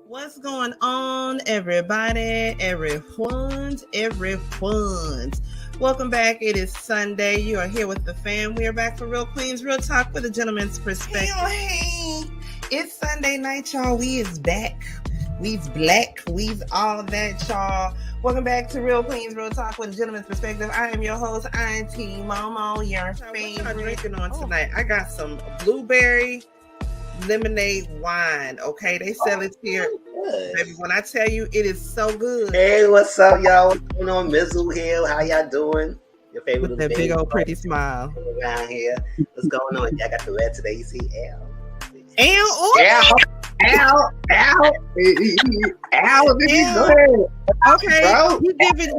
What's going on, everybody? Everyone's. Welcome back. It is Sunday. You are here with the fam. We are back for Real Queens, Real Talk with a gentleman's perspective. Hey, it's Sunday night, y'all. We is back. We's black. We's all that, y'all. Welcome back to Real Queens, Real Talk with a gentleman's perspective. I am your host, Auntie Momo, your favorite. What y'all drinking on tonight? I got some blueberry lemonade wine. Okay, they sell it here. Baby, when I tell you, it is so good. Hey, what's up, y'all? What's going on? Mizzle Hill, how y'all doing? Your favorite with that big old pretty smile around here. What's going on? Y'all got the red today. You see L. Okay,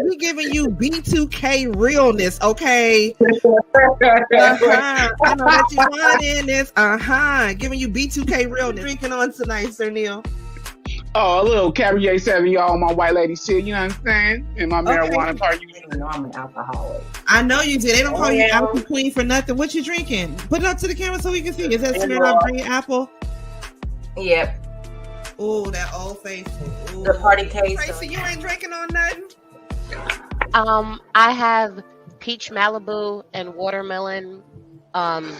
he giving you B2K realness. Okay, I know that you want in this. Giving you B2K realness. Drinking on tonight, Sir Neil. Oh, a little Cabernet Sauvignon on my white lady shit, you know what I'm saying? And my marijuana part. You know I'm an alcoholic. I know you did. They don't call you Apple Queen for nothing. What you drinking? Put it up to the camera so we can see. Is that Smirnoff Green Apple? Yep. Oh, that Old Faithful. Ooh. The party case. Tracy, you ain't drinking on nothing? I have peach Malibu and watermelon. And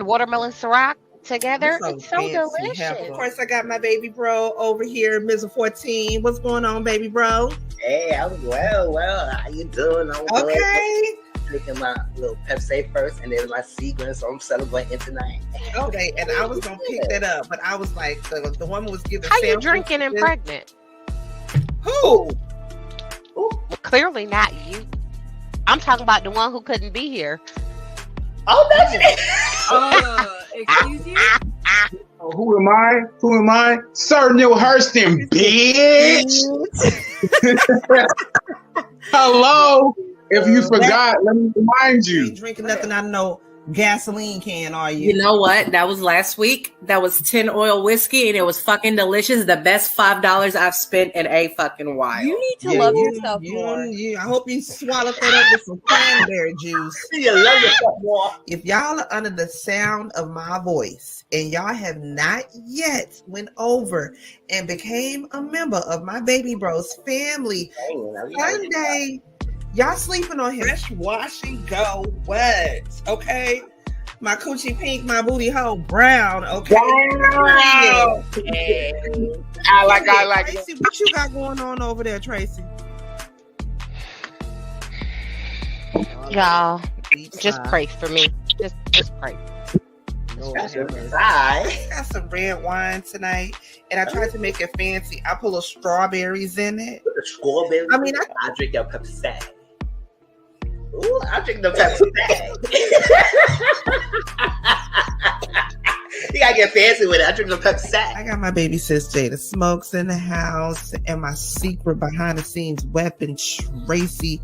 watermelon Ciroc together. It's so delicious. Of course, I got my baby bro over here, Ms. 14. What's going on, baby bro? Hey, I'm well. How you doing? I'm okay. Drinking my little Pepsi first, and then my Seagram, so I'm celebrating tonight. Okay, and I was gonna pick that up, but I was like, the woman was giving. How you drinking and pregnant? Who? Well, clearly not you. I'm talking about the one who couldn't be here. Oh, that's it. Excuse you? Oh, who am I? Sir Neil Hurston, bitch. Hello. If you forgot, let me remind you. You ain't drinking nothing out of no gasoline can, are you? You know what? That was last week. That was 10 oil whiskey, and it was fucking delicious. The best $5 I've spent in a fucking while. You need to love yourself more. I hope you swallowed that up with some cranberry juice. You love yourself more. If y'all are under the sound of my voice and y'all have not yet went over and became a member of my baby bro's family, Sunday. Y'all sleeping on him. Fresh wash and go. What? Okay. My coochie pink, my booty hole brown. Okay. Wow. I like Tracy, what you got going on over there, Tracy? Y'all, just pray for me. Just pray. I got some red wine tonight, and I tried to make it fancy. I put little strawberries in it. The strawberries? I drink your Pepsi. Ooh, I drink the Pepsi. You gotta get fancy with it. I drink the Pepsi. I got my baby sis Jada Smokes in the house, and my secret behind the scenes weapon, Tracy.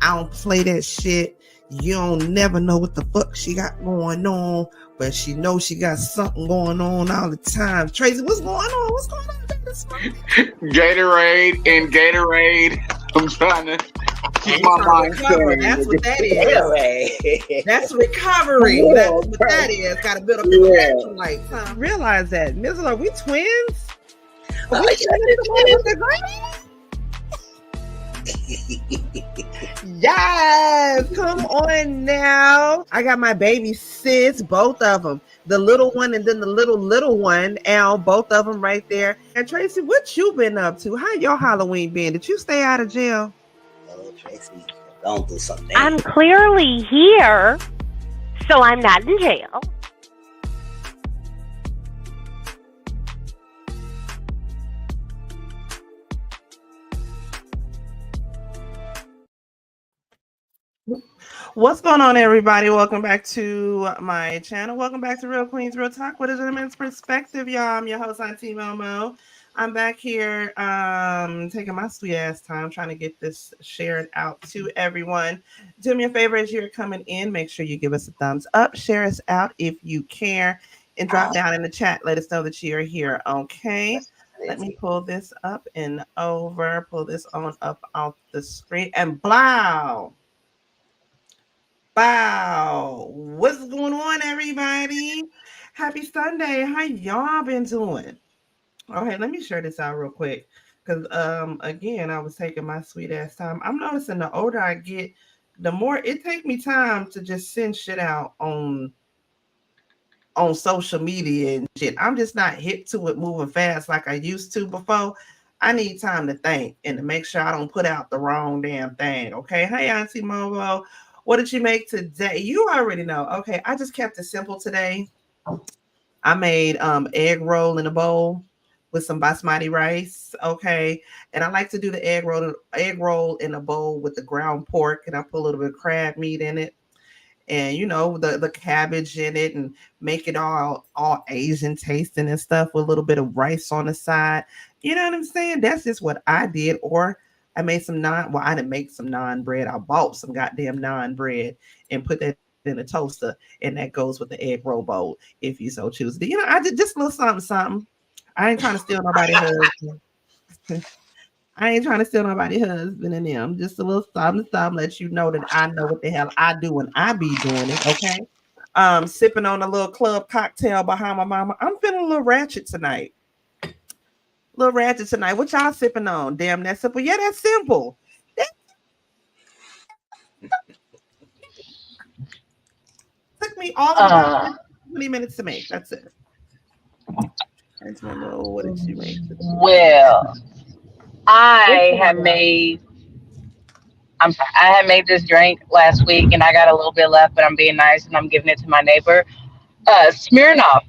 I don't play that shit. You don't never know what the fuck she got going on, but she knows she got something going on all the time. Tracy, what's going on? What's going on? Gatorade. I'm trying to keep my mind clear. That's what that is. That's recovery. Yeah, that's what that is. Got to build up your electrolytes. Huh? Realize that. Miss, are we twins? Are we Yes, come on now. I got my baby sis, both of them. The little one and then the little one, Al, both of them right there. And Tracy, what you been up to? How your Halloween been? Did you stay out of jail? Oh, Tracy, don't do something. I'm clearly here, so I'm not in jail. What's going on, everybody? Welcome back to my channel. Welcome back to Real Queens, Real Talk with a gentleman's perspective, y'all. I'm your host, Auntie Momo. I'm back here taking my sweet ass time trying to get this shared out to everyone. Do me a favor as you're coming in, make sure you give us a thumbs up, share us out if you care, and drop down in the chat. Let us know that you're here, okay? Let me pull this up and over. Pull this on up off the screen. And blow. Wow. What's going on, everybody? Happy Sunday. How y'all been doing? Okay, let me share this out real quick. Because again, I was taking my sweet ass time. I'm noticing the older I get, the more it takes me time to just send shit out on social media and shit. I'm just not hip to it moving fast like I used to before. I need time to think and to make sure I don't put out the wrong damn thing. Okay. Hey, Auntie Movo, what did you make today? You already know. Okay, I just kept it simple today. I made egg roll in a bowl with some basmati rice. Okay. And I like to do the egg roll in a bowl with the ground pork, and I put a little bit of crab meat in it. And the cabbage in it, and make it all Asian tasting and stuff with a little bit of rice on the side. You know what I'm saying? That's just what I did. Or I made some naan. Well, I didn't make some naan bread. I bought some goddamn naan bread and put that in a toaster, and that goes with the egg roll bowl if you so choose. I did just a little something. I ain't trying to steal nobody's husband. I ain't trying to steal nobody's husband and them. Just a little something, let you know that I know what the hell I do when I be doing it, okay? Sipping on a little club cocktail behind my mama. I'm feeling a little ratchet tonight. What y'all sipping on? Damn, that's simple. Yeah, that's simple. Took me all of about 20 minutes to make. That's it. What did you make today? Well, I had made this drink last week, and I got a little bit left, but I'm being nice and I'm giving it to my neighbor. Smirnoff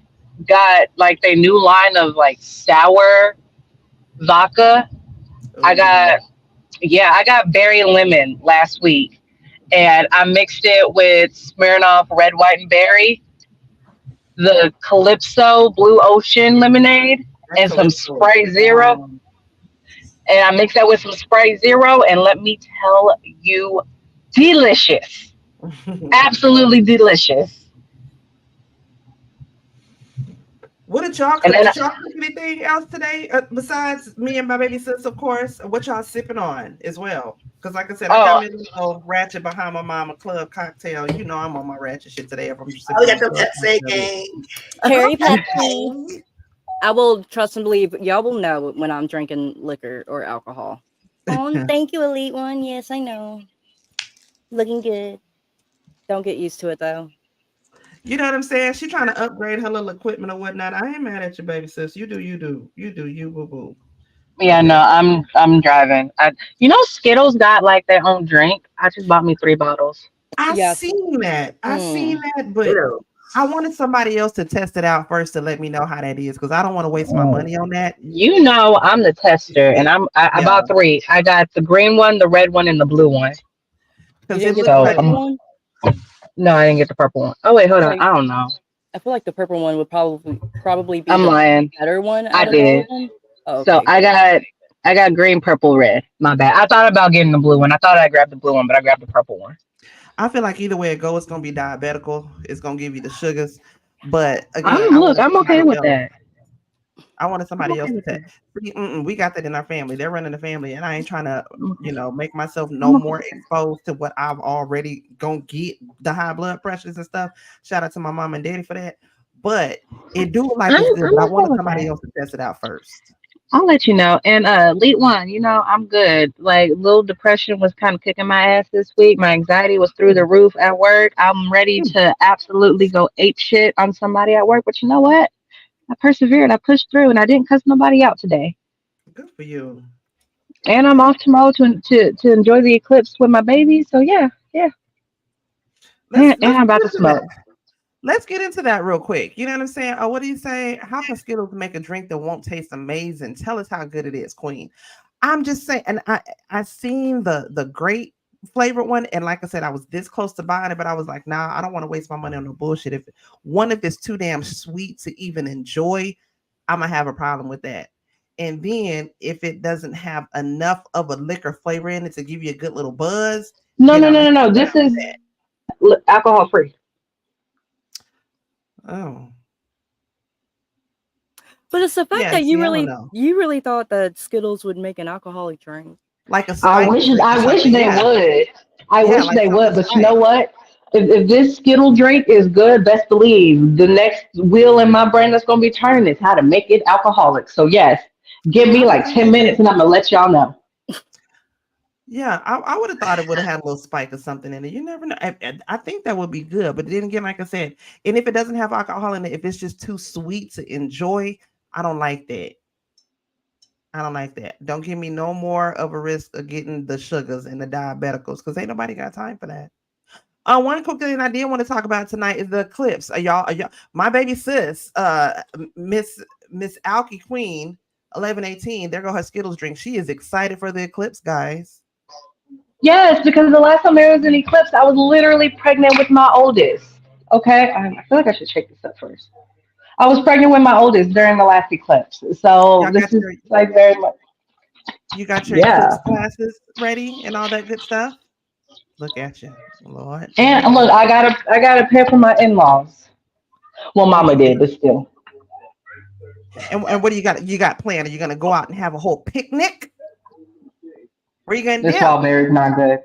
got like their new line of like sour vodka. Ooh. I got berry lemon last week, and I mixed it with Smirnoff red, white, and berry, the Calypso Blue Ocean lemonade, and some Sprite Zero. And I mixed that with some Sprite Zero, and let me tell you, delicious. Absolutely delicious. What did y'all cook? Did y'all cook anything else today besides me and my baby sis, of course? What y'all sipping on as well? Because like I said, I got me a little ratchet behind my mama club cocktail. You know I'm on my ratchet shit today. If I'm just we got the Pepsi gang. Cherry Pepsi. I will trust and believe y'all will know when I'm drinking liquor or alcohol. Oh, thank you, Elite One. Yes, I know. Looking good. Don't get used to it though. You know what I'm saying? She trying to upgrade her little equipment or whatnot. I ain't mad at you, baby sis. You do, you boo boo. Yeah, no, I'm driving. Skittles got like their own drink. I just bought me 3 bottles. I've seen that, but I wanted somebody else to test it out first to let me know how that is, because I don't want to waste my money on that. You know, I'm the tester, and I bought 3. I got the green one, the red one, and the blue one. You didn't get the purple one? No, I didn't get the purple one. Oh wait, hold on. I don't know. I feel like the purple one would probably be the lying. Better one. I did. Oh, okay. So I got green, purple, red. My bad. I thought about getting the blue one. I thought I grabbed the blue one, but I grabbed the purple one. I feel like either way it goes, it's gonna be diabetical. It's gonna give you the sugars. But again, I'm okay with that. I wanted somebody else to test. We got that in our family. They're running the family, and I ain't trying to, make myself no more exposed to what I've already gonna get, the high blood pressures and stuff. Shout out to my mom and daddy for that. But it do look like it's good. But I wanted somebody else to test it out first. I'll let you know. And Elite One, I'm good. Like, little depression was kind of kicking my ass this week. My anxiety was through the roof at work. I'm ready to absolutely go ape shit on somebody at work. But you know what? I persevered. I pushed through, and I didn't cuss nobody out today. Good for you. And I'm off tomorrow to enjoy the eclipse with my baby. So yeah. And I'm about to smoke. Let's get into that real quick. You know what I'm saying? Oh, what do you say? How can Skittles make a drink that won't taste amazing? Tell us how good it is, Queen. I'm just saying, and I seen the great flavored one, and like I said, I was this close to buying it, but I was like, nah, I don't want to waste my money on no bullshit. If it's too damn sweet to even enjoy, I'm gonna have a problem with that. And then if it doesn't have enough of a liquor flavor in it to give you a good little buzz. No. This is alcohol free. Oh. But it's the fact Yeah, that see, I don't know. you really thought that Skittles would make an alcoholic drink. Like a I spike wish drink or I wish something. they Yeah. would. I Yeah, wish like they something would, but you know spiked. what? If this Skittle drink is good, best believe the next wheel in my brain that's gonna be turning is how to make it alcoholic. So yes, give me I would like think 10 that minutes and I'm gonna let y'all know. yeah, I would have thought it would have had a little spike or something in it. You never know. I think that would be good, but then again, like I said, and if it doesn't have alcohol in it, if it's just too sweet to enjoy, I don't like that. I don't like that. Don't give me no more of a risk of getting the sugars and the diabeticals because ain't nobody got time for that. One quick thing I did want to talk about tonight is the eclipse. Are y'all my baby sis, Miss Alki Queen, 1118. There go her Skittles drink. She is excited for the eclipse, guys. Yes, because the last time there was an eclipse, I was literally pregnant with my oldest. Okay, I feel like I should check this up first. I was pregnant with my oldest during the last eclipse, so Y'all this got is your like very much. you got your eclipse Yeah. glasses ready and all that good stuff. Look at you, Lord And Jesus. look, I got a pair for my in-laws. Well, Oh, Mama you did, did. but still, And what do you got? You got planned? Are you gonna go out and have a whole picnic? Where you gonna this dip? wild berry is not good.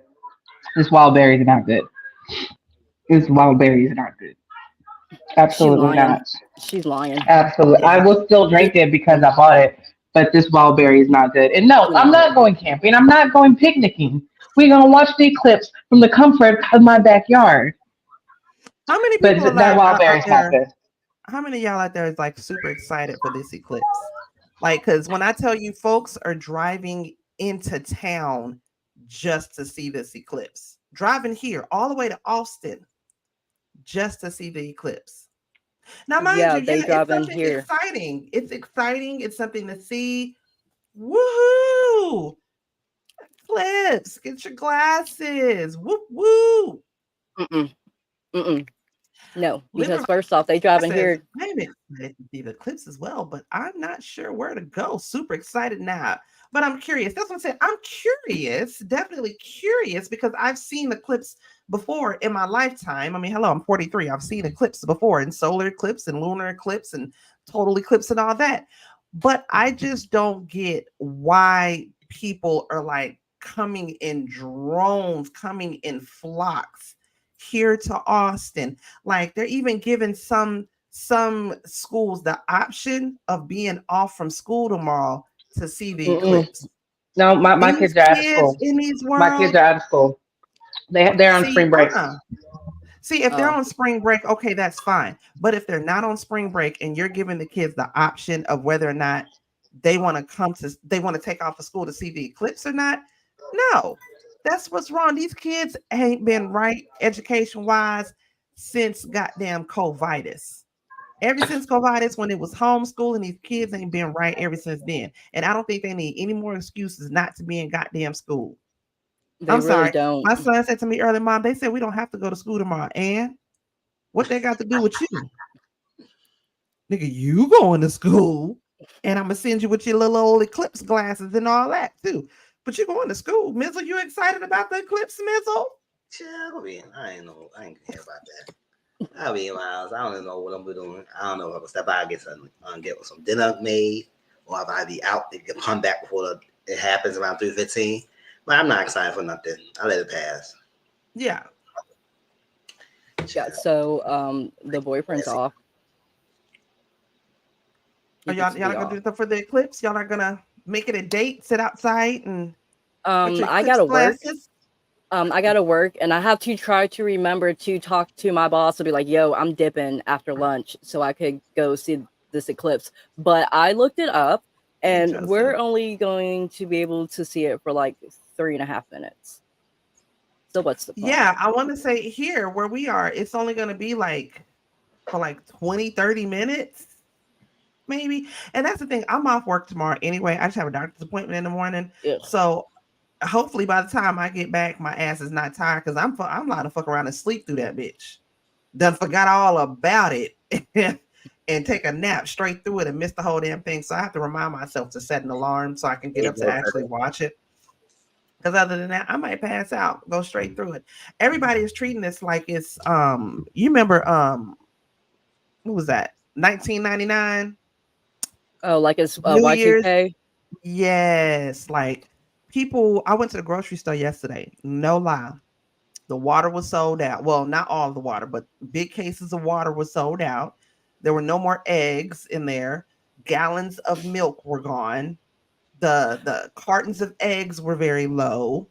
This wild berry is not good. This wild berry is not good. She's Absolutely lying. not. She's lying. Absolutely. I Yeah. will still drink it because I bought it, but this wild berry is not good. And no, She I'm lying. not going camping. I'm not going picnicking. We're going to watch the eclipse from the comfort of my backyard. How many But people are that like wild out berry is not there? good. How many of y'all out there is like super excited for this eclipse? Like, because when I tell you folks are driving into town just to see this eclipse, driving here all the way to Austin just to see the eclipse. Now, mind Yeah, you, they yeah, it's drive in something here. exciting. It's exciting. It's something to see. Woohoo! Eclipse, get your glasses. Whoop woo. Mm-mm. Mm-mm. No, because Liver first off, they drive in says, here. I'm excited to see the eclipse as well, but I'm not sure where to go. Super excited now. But I'm curious. That's what I'm saying. I'm curious, definitely curious, because I've seen eclipse before in my lifetime. I mean, hello, I'm 43. I've seen eclipse before, and solar eclipse and lunar eclipse and total eclipse and all that. But I just don't get why people are like coming in drones, coming in flocks here to Austin. Like they're even giving some schools the option of being off from school tomorrow to see the Mm-mm. eclipse. No, my These kids are out of kids school. in these My kids world, are out of school. They're on see, spring break. see, if they're Oh, on spring break, okay, that's fine. But if they're not on spring break and you're giving the kids the option of whether or not they want to take off of school to see the eclipse or not, no, that's what's wrong. These kids ain't been right education wise since goddamn COVIDus. Ever since COVIDus, when it was homeschooling, these kids ain't been right ever since then. And I don't think they need any more excuses not to be in goddamn school. they I'm really sorry. don't. My son said to me earlier, Mom, they said we don't have to go to school tomorrow. And what they got to do with you? Nigga, you going to school. And I'm gonna send you with your little old eclipse glasses and all that too. But you're going to school. Mizzle, you excited about the eclipse, Mizzle? Yeah, I ain't know. I ain't care about that. I'll be in my house. I don't even know what I'm doing. I don't know if I'm gonna step out and get some dinner made, or if I be out to come back before it happens around 3:15. But I'm not excited for nothing. I let it pass. Yeah. Yeah, so the boyfriend's off. Are y'all not gonna do stuff for the eclipse? Y'all not gonna make it a date, sit outside and with your I eclipse gotta work. glasses? I gotta work, and I have to try to remember to talk to my boss and be like, "Yo, I'm dipping after lunch, so I could go see this eclipse." But I looked it up, and we're only going to be able to see it for like 3.5 minutes. So what's the point? Yeah, I want to say here where we are, it's only gonna be like for like 20-30 minutes. Maybe. And that's the thing. I'm off work tomorrow anyway. I just have a doctor's appointment in the morning. Ugh. So hopefully by the time I get back, my ass is not tired because I'm allowed to fuck around and sleep through that bitch. Done forgot all about it and take a nap straight through it and miss the whole damn thing. So I have to remind myself to set an alarm so I can get up to actually watch it. Because other than that, I might pass out, go straight through it. Everybody is treating this like it's you remember what was that? 1999. Oh, like it's New Year's. Y2K. Yes, like people. I went to the grocery store yesterday. No lie, the water was sold out. Well, not all of the water, but big cases of water was sold out. There were no more eggs in there. Gallons of milk were gone. The cartons of eggs were very low.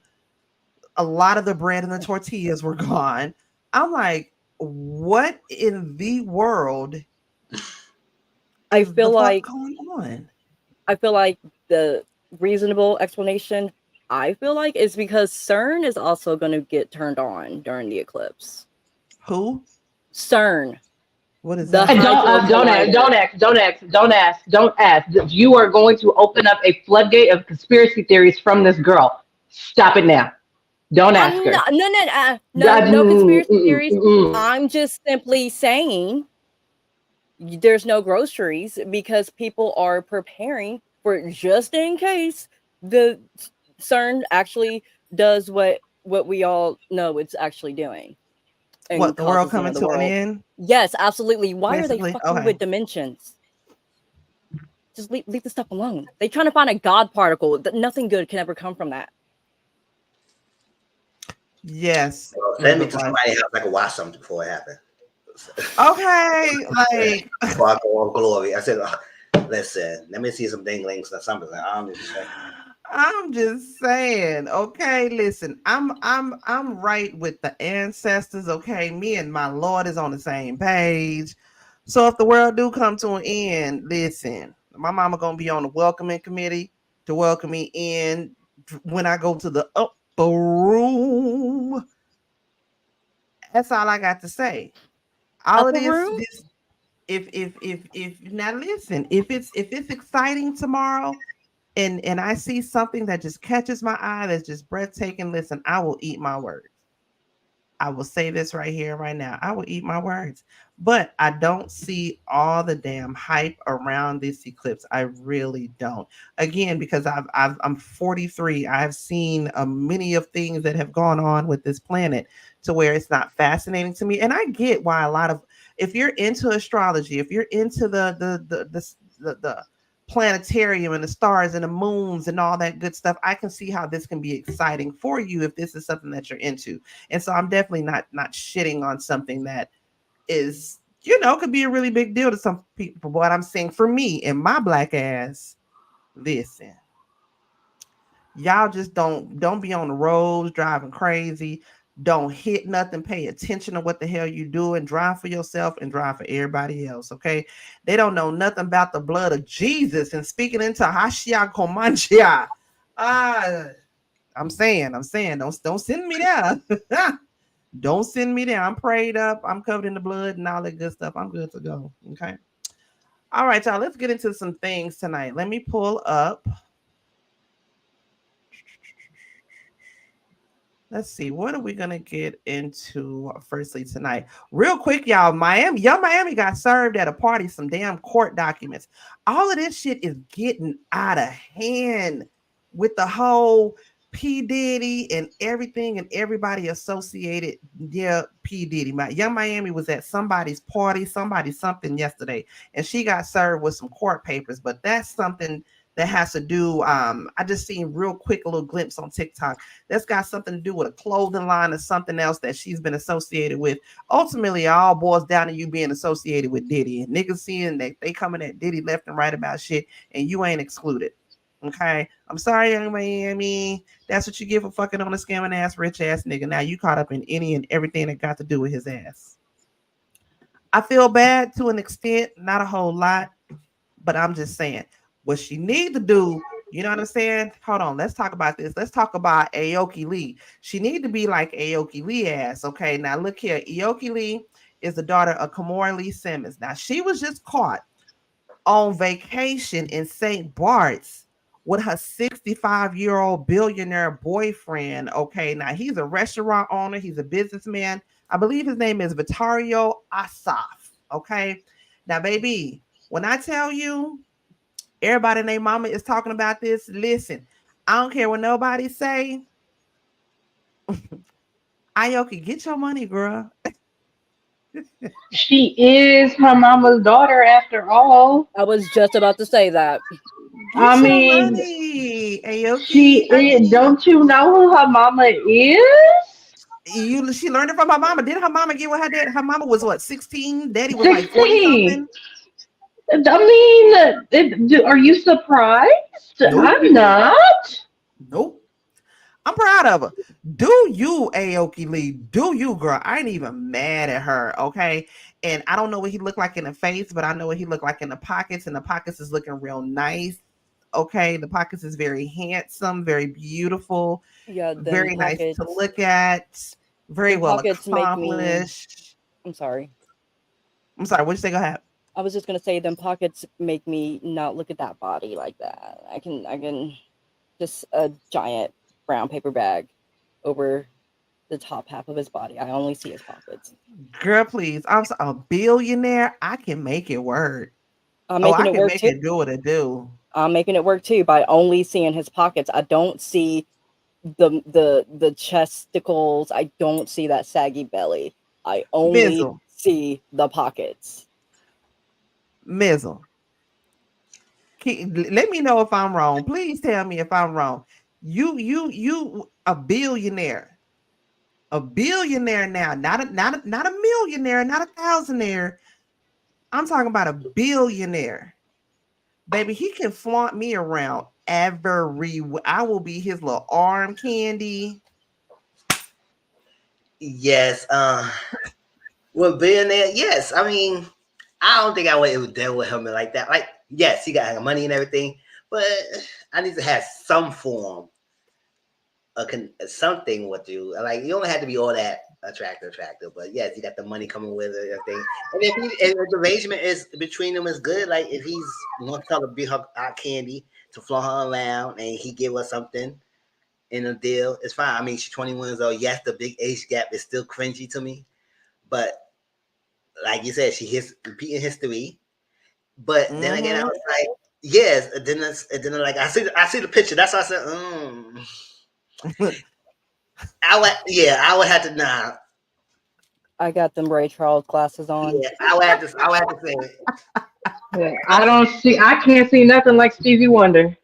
A lot of the bread and the tortillas were gone. I'm like, what in the world I is feel the fuck like going on? I feel like the reasonable explanation I feel like is because CERN is also going to get turned on during the eclipse. Who? CERN. What is The that? And don't ask. You are going to open up a floodgate of conspiracy theories from this girl. Stop it now. Don't ask her. No conspiracy theories. I'm just simply saying there's no groceries because people are preparing for just in case the CERN actually does what we all know it's actually doing. And What, the world causes the end coming of the to an world. end? Yes, absolutely. Why are they Basically, fucking okay. with dimensions? Just leave the stuff alone. They trying to find a god particle. Nothing good can ever come from that. Yes. Send me to somebody's house. I can watch something before it happens. Okay, like before I go on glory. I said, listen, let me see some dinglings or something. I'm just saying, okay, listen, I'm right with the ancestors, okay? Me and my Lord is on the same page. So if the world do come to an end, listen, my mama gonna be on the welcoming committee to welcome me in when I go to the upper room. That's all I got to say. All upper of this, room? if now listen, if it's exciting tomorrow, and I see something that just catches my eye, that's just breathtaking, listen, I will eat my words. I will say this right here, right now. I will eat my words. But I don't see all the damn hype around this eclipse. I really don't. Again, because I'm 43. I've seen many of things that have gone on with this planet to where it's not fascinating to me. And I get why a lot of, if you're into astrology, if you're into the planetarium and the stars and the moons and all that good stuff, I can see how this can be exciting for you if this is something that you're into. And so I'm definitely not shitting on something that is, could be a really big deal to some people. But what I'm saying for me and my black ass, listen, y'all just don't be on the roads driving crazy. Don't hit nothing. Pay attention to what the hell you do and drive for yourself and drive for everybody else. Okay. They don't know nothing about the blood of Jesus and speaking into Hashia Komanchia. I'm saying, don't send me there. Don't send me there. I'm prayed up. I'm covered in the blood and all that good stuff. I'm good to go. Okay. All right, y'all. Let's get into some things tonight. Let me pull up. Let's see, what are we gonna get into firstly tonight? Real quick, y'all. Young Miami got served at a party some damn court documents. All of this shit is getting out of hand with the whole P. Diddy and everything and everybody associated. Yeah, P. Diddy. Young Miami was at somebody's party, something yesterday, and she got served with some court papers. But that's something that has to do. I just seen real quick a little glimpse on TikTok. That's got something to do with a clothing line or something else that she's been associated with. Ultimately, it all boils down to you being associated with Diddy. And niggas seeing that they coming at Diddy left and right about shit, and you ain't excluded. Okay, I'm sorry, Young Miami. That's what you get for fucking on a scamming ass, rich ass nigga. Now you caught up in any and everything that got to do with his ass. I feel bad to an extent, not a whole lot, but I'm just saying what she need to do. You know what I'm saying? Hold on, let's talk about this. Let's talk about Aoki Lee. She need to be like Aoki Lee ass. Okay, now look here. Aoki Lee is the daughter of Kimora Lee Simmons. Now she was just caught on vacation in St. Bart's with her 65-year-old billionaire boyfriend. Okay, now he's a restaurant owner. He's a businessman. I believe his name is Vittorio Asaf. Okay, now baby, when I tell you everybody and their mama is talking about this, listen, I don't care what nobody say. Aoki, get your money, girl. She is her mama's daughter after all. I was just about to say that. Get I your mean, money, Aoki. she I is. mean, Don't you know who her mama is? she learned it from her mama. Did her mama get with her dad? Her mama was what, 16? Daddy was like 40 16. something. I mean, are you surprised? Nope. I'm not. Nope. I'm proud of her. Do you, Aoki Lee? Do you, girl? I ain't even mad at her, okay? And I don't know what he looked like in the face, but I know what he looked like in the pockets, and the pockets is looking real nice. Okay, the pockets is very handsome, very beautiful, Yeah, very nice to look at, very well pockets make me. accomplished. I'm sorry. I'm sorry. What'd you say? Go ahead. I was just gonna say, them pockets make me not look at that body like that. I can just a giant brown paper bag over the top half of his body. I only see his pockets. Girl, please. I'm a billionaire. I can make it work. I'm making I it can work make too. it do what it do. I'm making it work too by only seeing his pockets. I don't see the chesticles. I don't see that saggy belly. I only Mizzle. see the pockets. Mizzle. Let me know if I'm wrong. Please tell me if I'm wrong. You a billionaire. A billionaire now, not a millionaire, not a thousandaire. I'm talking about a billionaire. Baby, he can flaunt me around everywhere. I will be his little arm candy. Yes. Well, billionaire. Yes. I mean, I don't think I would ever deal with him like that. Like, yes, he got money and everything, but I need to have some form of something with you. Like, you don't have to be all that attractive, but yes, you got the money coming with it and everything. And if the arrangement is between them is good, like if he's wants her to be her eye candy to flaunt her around and he give her something in a deal, it's fine. I mean, she's 21 years old. Yes, the big age gap is still cringy to me, but like you said, she hits repeating history. But then again, I was like, yes. And then like I see the picture. That's why I said, I would have to nah. I got them Ray Charles glasses on. Yeah, I would have to say it. Yeah, I can't see nothing like Stevie Wonder.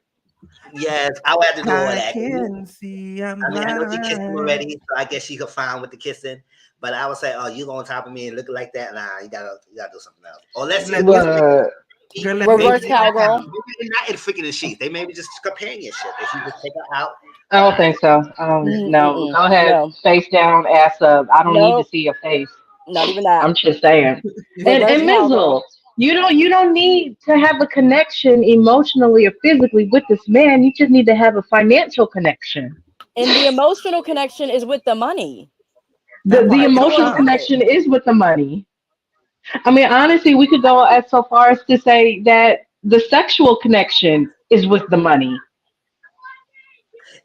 Yes, I would have to do all that. I can see. I mean, I know she kissed him already, so I guess she could fine with the kissing. But I would say, oh, you on top of me and looking like that? Nah, you gotta do something else. Or let's reverse cowgirl. Maybe not in freaking the sheets. They maybe just companionship. If you just take her out. I don't think so. No. Go ahead, face down, ass up. I don't need to see your face. Not even that. I'm just saying. and Mizzle, you don't need to have a connection emotionally or physically with this man. You just need to have a financial connection. And the emotional connection is with the money. The emotional connection is with the money. I mean, honestly, we could go as so far as to say that the sexual connection is with the money.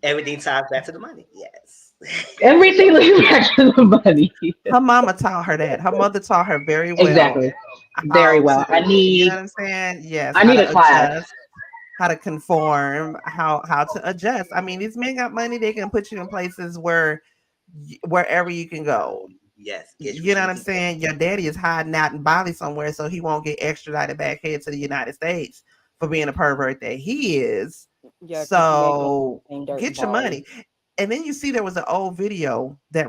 Everything ties back to the money. Yes. Everything leads back to the money. Her mama taught her that. Her mother taught her very well. Exactly. Very well. You know what I'm saying? Yes. I need a class. How to conform, how to adjust. I mean, these men got money. They can put you in places wherever you can go. Yes. You know what I'm saying? Your daddy is hiding out in Bali somewhere, so he won't get extradited back here to the United States for being a pervert that he is. Yeah, so get your money. And then you see there was an old video that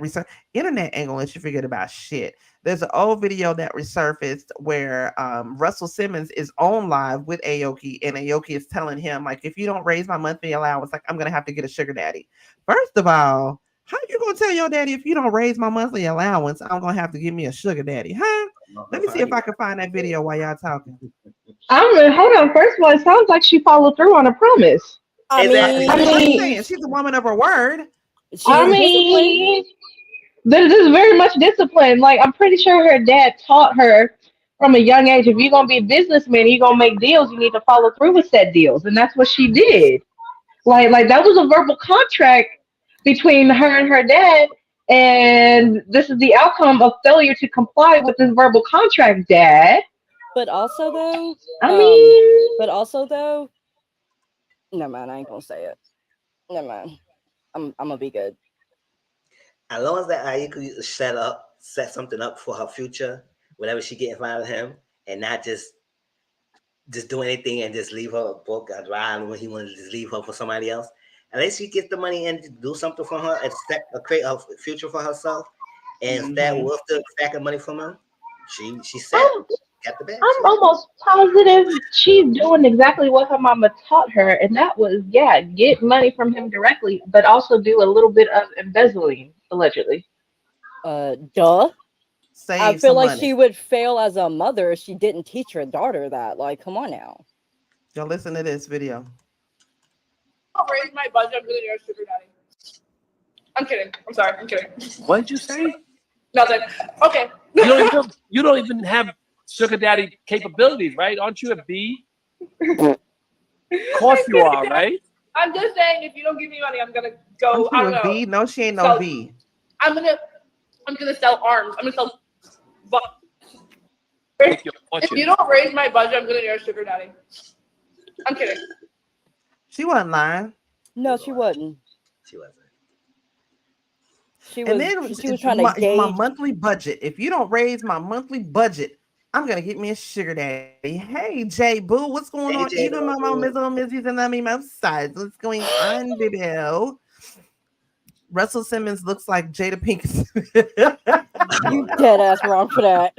internet ain't gonna let you forget about shit. There's an old video that resurfaced where Russell Simmons is on live with Aoki, and Aoki is telling him, like, if you don't raise my monthly allowance, like, I'm gonna have to get a sugar daddy. First of all, how you gonna tell your daddy if you don't raise my monthly allowance, I'm gonna have to give me a sugar daddy, huh? Let me see if I can find that video while y'all talking. Hold on. First of all, it sounds like she followed through on a promise. I mean, she's a woman of her word. This is very much discipline. Like, I'm pretty sure her dad taught her from a young age, if you're gonna be a businessman, you're gonna make deals, you need to follow through with said deals, and that's what she did. Like that was a verbal contract between her and her dad, and this is the outcome of failure to comply with this verbal contract, Dad. But also though, no man, I ain't gonna say it. No man, I'm gonna be good. As long as that Aoki is set up set something up for her future, whatever she get in front of him, and not just do anything and just leave her book or drive when he wanted to just leave her for somebody else. At least she gets the money and do something for her and create a future for herself. And instead, we'll still stacking money from her. She said, got the bag. I'm almost positive she's doing exactly what her mama taught her, and that was get money from him directly, but also do a little bit of embezzling, allegedly. Duh. Save I feel some like money. she would fail as a mother if she didn't teach her daughter that. Like, come on now. Y'all listen to this video. I'll raise my budget. I'm getting your sugar daddy. I'm kidding. I'm sorry. I'm kidding. What did you say? Nothing. Okay. You don't even have sugar daddy capabilities, right? Aren't you a B? Of course you are, right? I'm just saying, if you don't give me money, I'm gonna go. I I don't know. V? No, she ain't no V. I'm gonna sell arms. I'm gonna sell. If you don't raise my budget, I'm gonna need your sugar daddy. I'm kidding. She wasn't lying. No, she wasn't. She wasn't. She was trying to gauge my monthly budget. If you don't raise my monthly budget, I'm gonna get me a sugar daddy. Hey, Jay Boo, what's going on? Jay Even my mom is on Mizzy's and I mean my sides. What's going on, baby? Russell Simmons looks like Jada Pinkett. You dead ass wrong for that.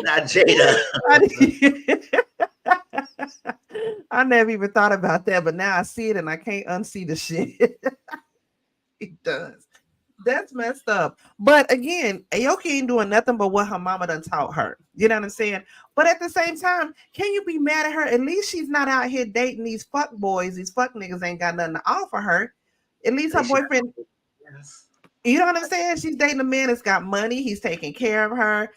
Not Jada. I never even thought about that, but now I see it and I can't unsee the shit. It does. That's messed up. But again, Aoki ain't doing nothing but what her mama done taught her. You know what I'm saying? But at the same time, can you be mad at her? At least she's not out here dating these fuck boys. These fuck niggas ain't got nothing to offer her. At least her boyfriend, you know what I'm saying? She's dating a man that's got money. He's taking care of her.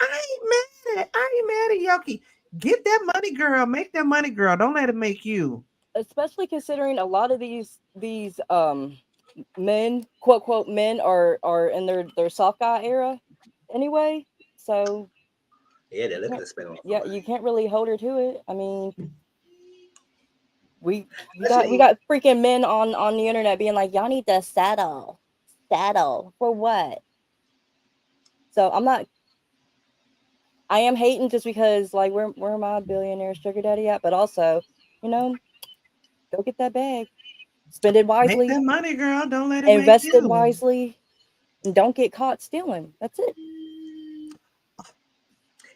I ain't mad at Yoki. Get that money, girl. Make that money, girl. Don't let it make you. Especially considering a lot of these men, quote quote men, are in their soft guy era anyway. So yeah, they're looking to spend on. Yeah, you can't really hold her to it. I mean, we got freaking men on the internet being like, y'all need to settle for what? So I am hating just because, like, where my billionaire sugar daddy at? But also, go get that bag, spend it wisely. Make that money, girl. Don't let it invest make you. it wisely, and don't get caught stealing. That's it.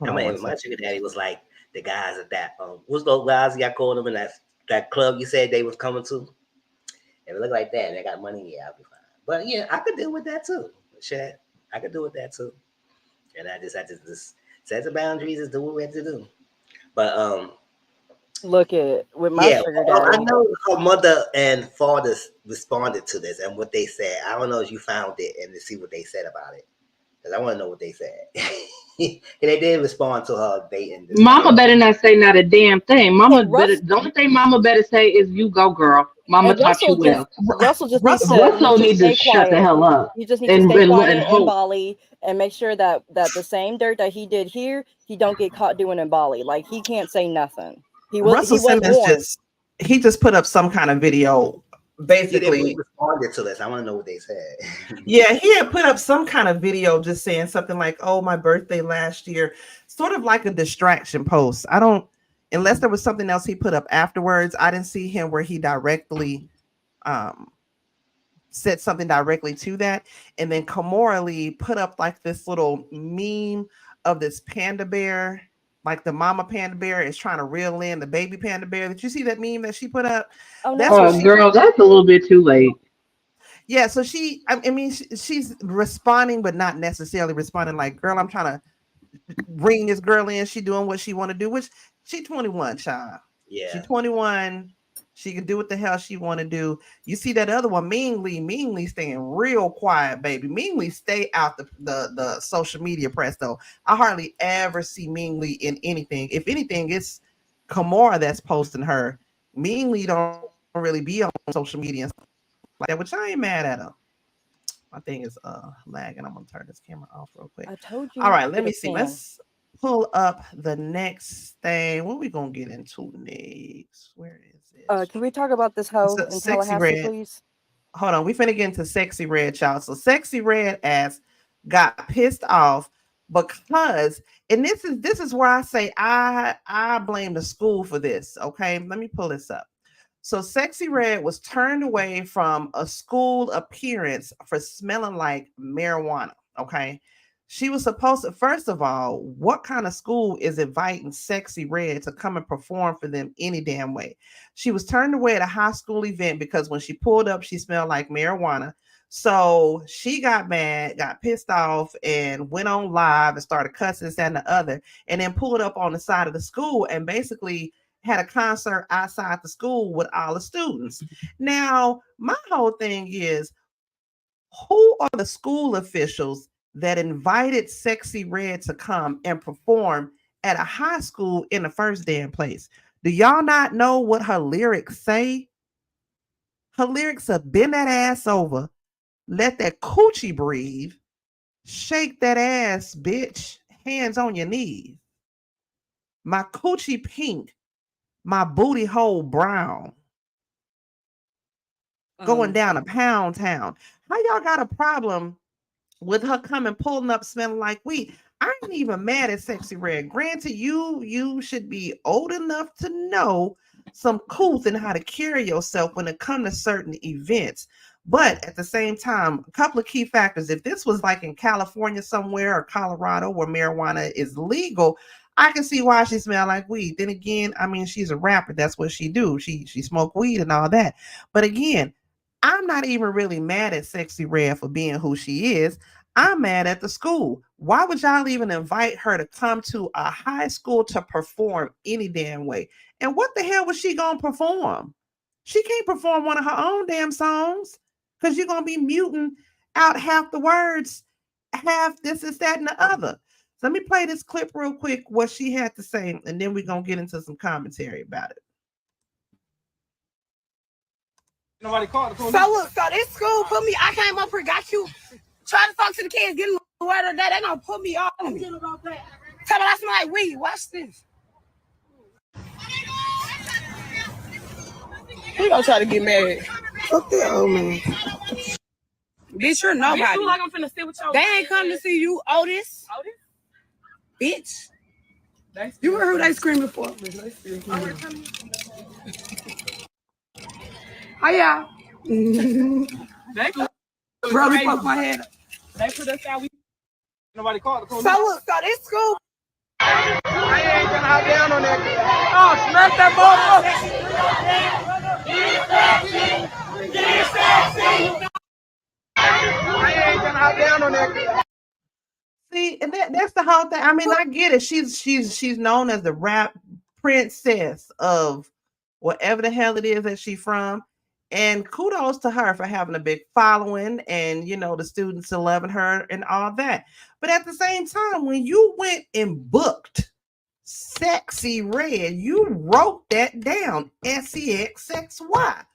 I mean, my sugar daddy was like the guys at that. What's those guys y'all called them in that club you said they was coming to? If it look like that and they got money, yeah, I'll be fine. But yeah, I could deal with that too. Shit, I could deal with that too. And I just had to just set the boundaries and do what we had to do. But look at with my sugar daddy. I know her mother and father responded to this and what they said. I don't know if you found it and to see what they said about it, because I want to know what they said. And they did respond to her dating. Mama better not say not a damn thing. The only thing Mama better say is "You go, girl." Mama taught you well. Russell needs to shut the hell up. You just need to stay quiet in Bali and make sure that the same dirt that he did here, he don't get caught doing in Bali. Like, he can't say nothing. Russell Simmons just put up some kind of video. Basically, responded to this. I want to know what they said. Yeah, he had put up some kind of video just saying something like, "Oh, my birthday last year," sort of like a distraction post. I don't, unless there was something else he put up afterwards. I didn't see him where he directly said something directly to that. And then Kimora Lee put up like this little meme of this panda bear, like the mama panda bear is trying to reel in the baby panda bear. Did you see that meme that she put up? Oh, no. Girl, that's a little bit too late. Yeah, so she's responding, but not necessarily responding like, girl, I'm trying to bring this girl in. She doing what she want to do, which she 21, child. Yeah. She's 21. She can do what the hell she want to do. You see that other one, Ming Lee staying real quiet, baby. Ming Lee stay out the social media press, though. I hardly ever see Ming Lee in anything. If anything, it's Kimora that's posting her. Ming Lee don't really be on social media and stuff like that, which I ain't mad at her. My thing is lagging. I'm gonna turn this camera off real quick. I told you. All right, let me see. Let's pull up the next thing. What are we gonna get into next? Where is it? Can we talk about this hoe in Tallahassee, please? hold on. We finna get into Sexy Red, y'all. So Sexy Red ass got pissed off because, and this is where I say I blame the school for this. Okay, let me pull this up. So Sexy Red was turned away from a school appearance for smelling like marijuana. Okay. She was supposed to, first of all, what kind of school is inviting Sexy Red to come and perform for them any damn way? She was turned away at a high school event because when she pulled up, she smelled like marijuana. So she got mad, got pissed off, and went on live and started cussing this and the other, and then pulled up on the side of the school and basically had a concert outside the school with all the students. Now, my whole thing is, who are the school officials that invited Sexy Red to come and perform at a high school in the first damn place? Do y'all not know what her lyrics say? Her lyrics are bend that ass over, let that coochie breathe, shake that ass, bitch, hands on your knees. My coochie pink, my booty hole brown. Going down a pound town. How y'all got a problem with her coming pulling up smelling like weed? I ain't even mad at Sexy Red. Granted, you should be old enough to know some couth and how to carry yourself when it comes to certain events. But at the same time, a couple of key factors. If this was like in California somewhere or Colorado where marijuana is legal, I can see why she smelled like weed. Then again, I mean, she's a rapper. That's what she do. She smoke weed and all that. But again, I'm not even really mad at Sexy Red for being who she is. I'm mad at the school. Why would y'all even invite her to come to a high school to perform any damn way? And what the hell was she going to perform? She can't perform one of her own damn songs because you're going to be muting out half the words, half this, that, and the other. So let me play this clip real quick, what she had to say, and then we're going to get into some commentary about it. Nobody called the police. So this school put me. I came up here, got you, trying to talk to the kids, getting the word of that. They gonna put me on me. Tell me I smell like weed. Watch this. He gonna try to get mad. Fuck that old man. Bitch, you're nobody. Bitch, like I'm finna sit with y'all. They ain't come to see you, Otis. Bitch. You heard who they screaming for? Hiya. Bro, we poked my head up. They put us out. Nobody called the police. So this school. I ain't gonna hop down on that. Oh, smack that motherfucker. I ain't gonna hop down on that. See, and that's the whole thing. I mean, I get it. She's known as the rap princess of whatever the hell it is that she's from. And kudos to her for having a big following and, you know, the students loving her and all that. But at the same time, when you went and booked Sexy Red, you wrote that down, SEXXY.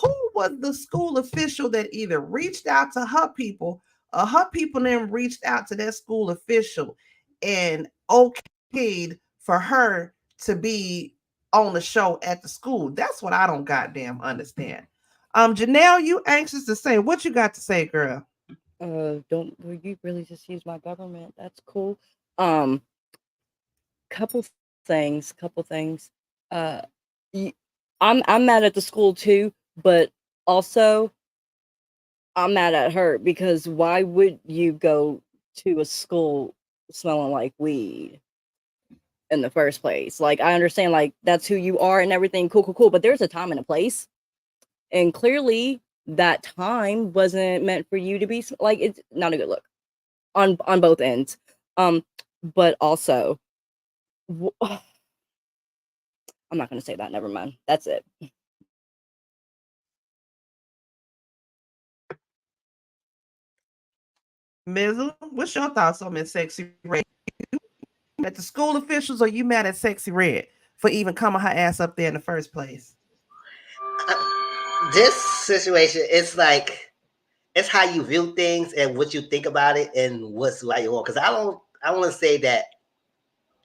Who was the school official that either reached out to her people or her people then reached out to that school official and okayed for her to be on the show at the school? That's what I don't goddamn understand. Janelle, you anxious to say what you got to say, girl? Don't you really just use my government? That's cool. Couple things. I'm mad at the school too, but also I'm mad at her because why would you go to a school smelling like weed in the first place? Like, I understand, like, that's who you are and everything. Cool. But there's a time and a place. And clearly that time wasn't meant for you to be like, it's not a good look on both ends. But also, I'm not going to say that. Never mind. That's it. Mizzle, what's your thoughts on Miss Sexy Red? At the school officials, or you mad at Sexy Red for even coming her ass up there in the first place? This situation, it's like, it's how you view things and what you think about it and what's right or wrong. Because I don't want to say that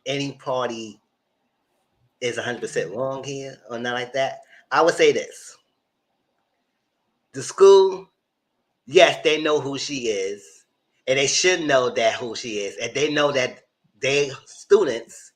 any party is 100% wrong here or not like that. I would say this. the school, yes, they know who she is, and they should know that who she is, and they know that they students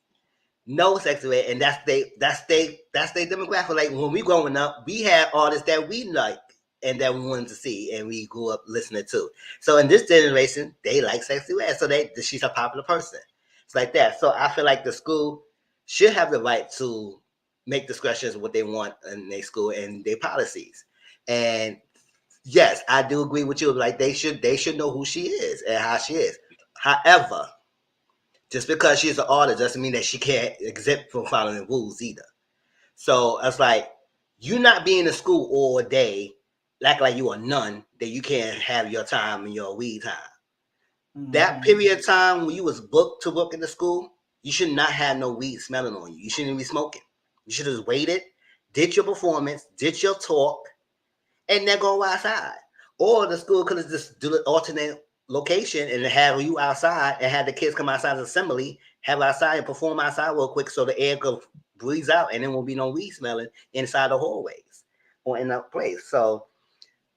know sexy red, and that's they demographic. Like when we growing up, we had artists that we like and that we wanted to see, and we grew up listening to. So in this generation, they like sexy red, so she's a popular person. It's like that. So I feel like the school should have the right to make discretions of what they want in their school and their policies. And yes, I do agree with you. Like they should know who she is and how she is. However, just because she's an artist doesn't mean that she can't exempt from following rules either. So it's like you not being in school all day, like you a nun, that you can't have your time and your weed time. Mm-hmm. That period of time when you was booked to work in the school, you should not have no weed smelling on you. You shouldn't be smoking. You should have waited, did your performance, did your talk, and then go outside. Or the school could have just do an alternate location and have you outside and have the kids come outside as assembly, have outside and perform outside real quick so the air could breathe out and there won't be no weed smelling inside the hallways or in that place. So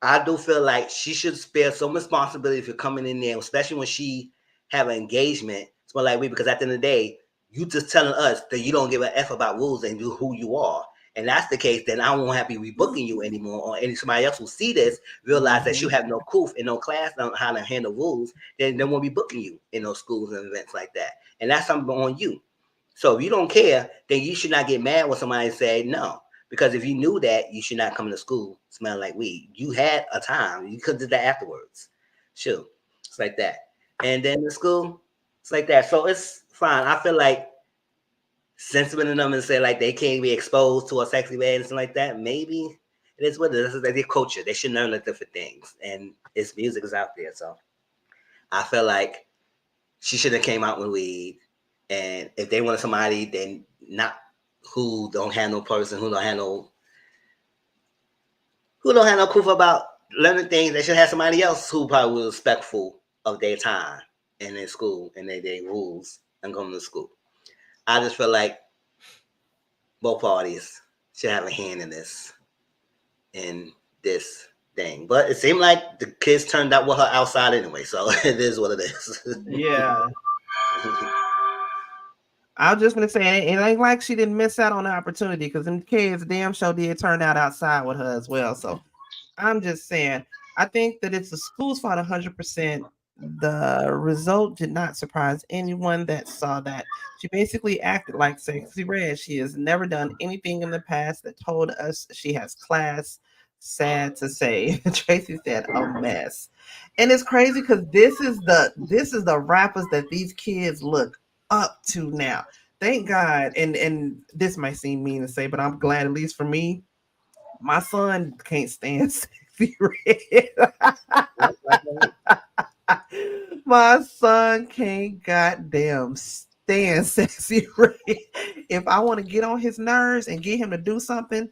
I do feel like she should spare some responsibility for coming in there, especially when she have an engagement. So like because at the end of the day, you just telling us that you don't give a F about rules and do who you are. And that's the case, then I won't have to be rebooking you anymore. Or somebody else will see this, realize that you have no proof and no class on how to handle rules, then they won't be booking you in those schools and events like that. And that's something on you. So if you don't care, then you should not get mad when somebody say no. Because if you knew that, you should not come to school smelling like weed. You had a time. You could have did that afterwards. Sure. It's like that. And then the school, it's like that. So it's fine. I feel like censoring them and say like they can't be exposed to a sexy way and something like that. Maybe it is what it is. This is their culture. They should learn the different things. And its music is out there. So I feel like she should have came out with weed. And if they wanted somebody, then not who don't have no person, who don't have no proof about learning things, they should have somebody else who probably was respectful of their time and their school and their rules and going to school. I just feel like both parties should have a hand in this thing. But it seemed like the kids turned out with her outside anyway, so it is what it is. Yeah. I was just gonna say it ain't like she didn't miss out on the opportunity because them kids damn sure did turn out outside with her as well. So I'm just saying, I think that it's the school's fault 100%. The result did not surprise anyone that saw that. She basically acted like Sexy Red. She has never done anything in the past that told us she has class. Sad to say. Tracy said a mess. And it's crazy because this is the rappers that these kids look up to now. Thank God. And this might seem mean to say, but I'm glad, at least for me, my son can't stand Sexy Red. My son can't goddamn stand Sexy Red. If I want to get on his nerves and get him to do something,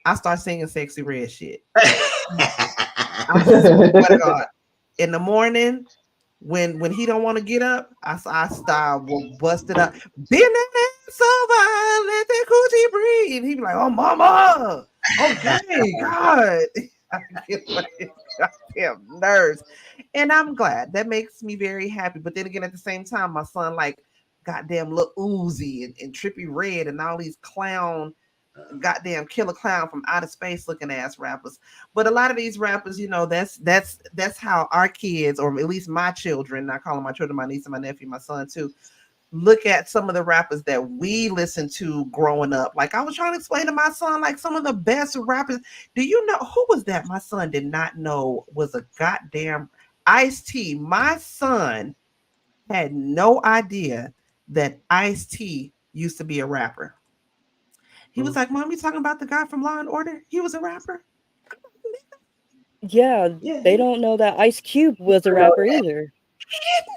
I start singing Sexy Red shit. I swear to God. In the morning, when he don't want to get up, I start bust it up. Bend that ass over, let that coochie breathe. He be like, "Oh, mama, okay, God." I get my goddamn nerves, and I'm glad. That makes me very happy. But then again, at the same time, my son like goddamn Lil Uzi and Trippie Redd and all these clown, goddamn killer clown from outer space looking ass rappers. But a lot of these rappers, you know, that's how our kids, or at least my children, I call them my children, my niece and my nephew, my son too, look at some of the rappers that we listened to growing up. Like I was trying to explain to my son, like some of the best rappers. Do you know who was that? My son did not know was a goddamn Ice-T. My son had no idea that Ice-T used to be a rapper. He was like, "Mom, you talking about the guy from Law and Order? He was a rapper?" Yeah, they don't know that Ice Cube was a rapper either.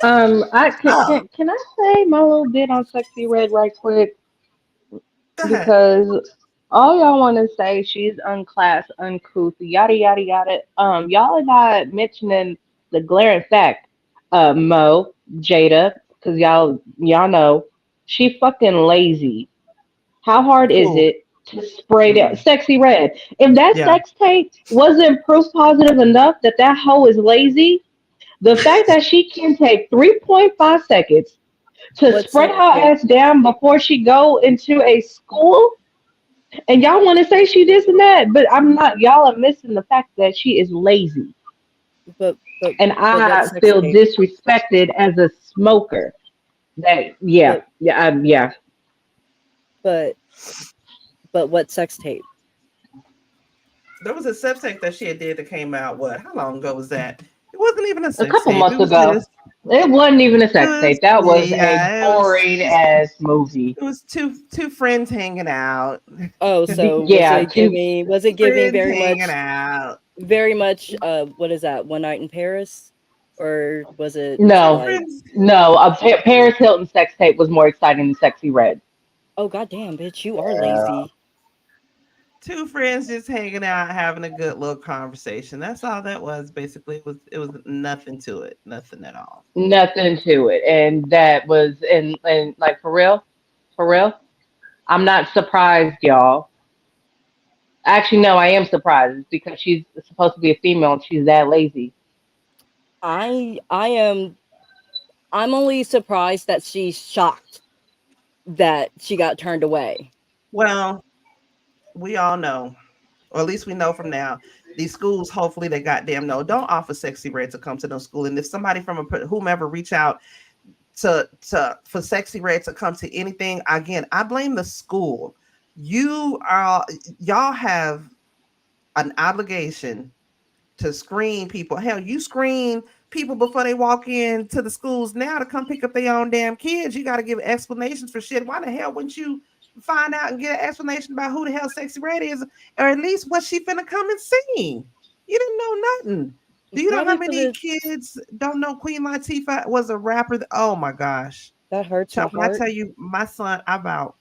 Can I say my little bit on Sexy Red right quick? Because all y'all want to say she's unclass, uncouth, yada yada yada. Y'all are not mentioning the glaring fact. Mo, Jada, because y'all know she fucking lazy. How hard is it to spray down Sexy Red. If that sex tape wasn't proof positive enough that that hoe is lazy, the fact that she can take 3.5 seconds to What spray sex her tape? ass down before she go into a school, and y'all want to say she this and that, but I'm not. Y'all are missing the fact that she is lazy, But and what I sex feel tape? disrespected as a smoker. That But yeah. but what sex tape? There was a sex tape that she had did that came out. What? How long ago was that? It wasn't even a A sex couple tape. It months was ago. just. It wasn't even a It sex was tape. That was a yeah. It was. boring ass movie. It was two friends hanging out. Oh, so Yeah, two was it giving Friends hanging out. very much what is that, One Night in Paris? Or was it no, like, no. Paris Hilton sex tape was more exciting than Sexy Red. oh goddamn bitch, you are Yeah. lazy. Two friends just hanging out, having a good little conversation. That's all that was. Basically, it was nothing to it, nothing at all. Nothing to it, and that was and like for real. I'm not surprised, y'all. Actually, no, I am surprised because she's supposed to be a female and she's that lazy. I'm only surprised that she's shocked that she got turned away. Well, we all know, or at least we know from now, these schools, hopefully they goddamn know, don't offer Sexy Red to come to no school. And if somebody from whomever reach out to for Sexy Red to come to anything, again, I blame the school. Y'all have an obligation to screen people. Hell, you screen people before they walk into the schools now to come pick up their own damn kids. You got to give explanations for shit. Why the hell wouldn't you find out and get an explanation about who the hell Sexy Red is, or at least what she finna come and sing? You didn't know nothing. Do you know how Probably many kids don't know Queen Latifah was a rapper? Oh my gosh. That hurts my When I heart. tell you, my son, I about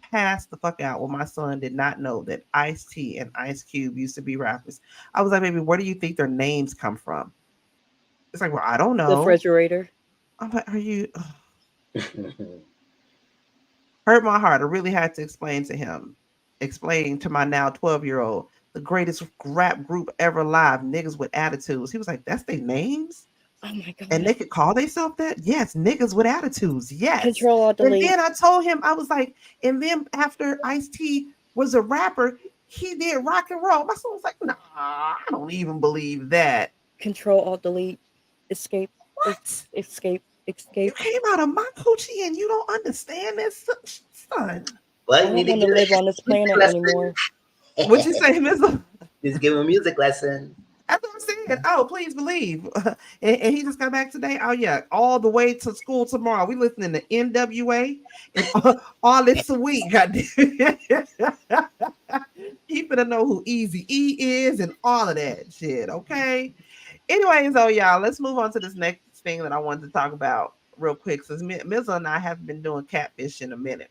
passed the fuck out when my son did not know that Ice-T and Ice Cube used to be rappers. I was like, baby, where do you think their names come from? It's like, well, I don't The know. refrigerator. I'm like, are you hurt my heart? I really had to explain to my now 12-year-old, the greatest rap group ever alive, niggas with attitudes. He was like, that's their names? Oh my god. And they could call themselves that? Yes, niggas with attitudes. Yes. Control Alt And Delete. then I told him, I was like, and then after Ice-T was a rapper, he did rock and roll. My son was like, nah, I don't even believe that. Control Alt Delete. Escape. What? Escape. You Escape. came out of my coochie and you don't understand this, son. Well, I you don't need to want to give live it on this planet anymore. What'd you say, Miss? Just give him a music lesson. That's what I'm saying. Oh, please believe. And he just got back today. Oh, yeah. All the way to school tomorrow. We listening to NWA and all this a week. Goddamn. He finna know who Easy E is and all of that shit. Okay. Anyways, y'all, let's move on to this next thing that I wanted to talk about real quick. Since Mizza and I have been doing catfish in a minute.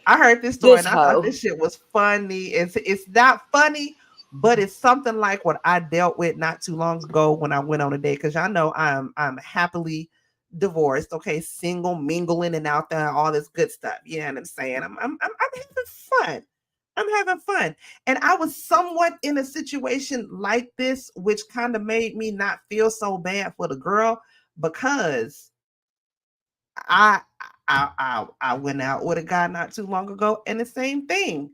I heard this story and I thought this shit was funny. It's not funny, but it's something like what I dealt with not too long ago when I went on a date. Because y'all know I'm happily divorced, okay, single, mingling and out there, all this good stuff. You know what I'm saying? I'm having fun. I'm having fun. And I was somewhat in a situation like this, which kind of made me not feel so bad for the girl because I went out with a guy not too long ago, and the same thing.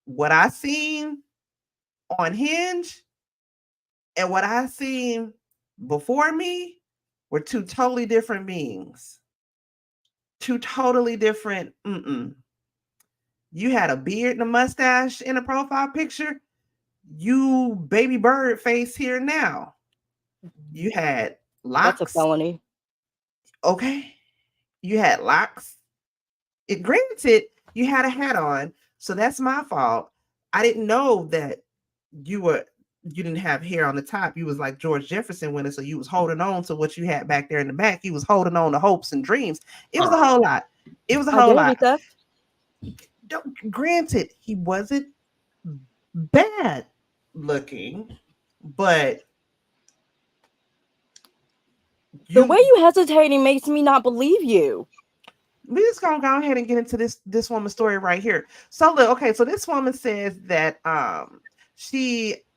What I seen on Hinge and what I seen before me were two totally different beings. Two totally different. You had a beard and a mustache in a profile picture. You baby bird face here now. You had locks. That's a felony. Okay. You had locks. Granted, you had a hat on, so that's my fault. I didn't know that you didn't have hair on the top. You was like George Jefferson winner, so you was holding on to what you had back there in the back. You was holding on to hopes and dreams. It was a whole lot. It was a whole lot. Theft. Granted, he wasn't bad looking, but the way you hesitating makes me not believe you. We just gonna go ahead and get into this woman's story right here. So look, okay, so this woman says that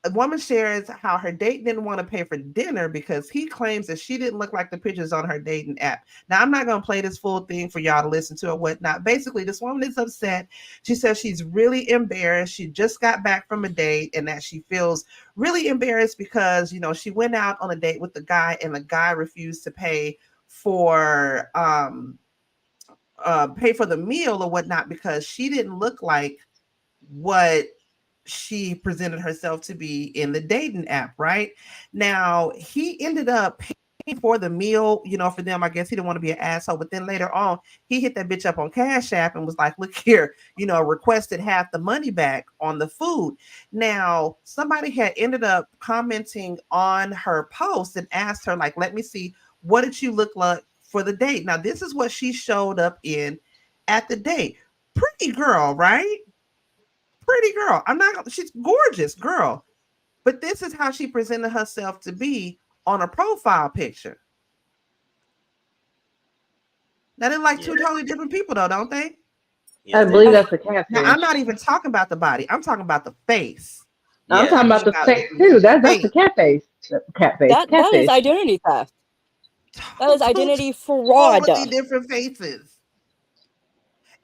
a woman shares how her date didn't want to pay for dinner because he claims that she didn't look like the pictures on her dating app. Now, I'm not going to play this full thing for y'all to listen to or whatnot. Basically, this woman is upset. She says she's really embarrassed. She just got back from a date and that she feels really embarrassed because, you know, she went out on a date with the guy and the guy refused to pay for the meal or whatnot because she didn't look like what she presented herself to be in the dating app. Right now, he ended up paying for the meal, you know, for them. I guess he didn't want to be an asshole, but then later on he hit that bitch up on Cash App and was like, look here, you know, requested half the money back on the food. Now, somebody had ended up commenting on her post and asked her, like, let me see, what did you look like for the date? Now, this is what she showed up in at the date. Pretty girl, right? Pretty girl. She's gorgeous girl. But this is how she presented herself to be on a profile picture. Now they're like two totally different people though, don't they? I believe that's the catfish. Now, I'm not even talking about the body. I'm talking about the face. I'm talking about the face too. That's the cat face. That is identity theft. That is identity fraud. Totally different faces.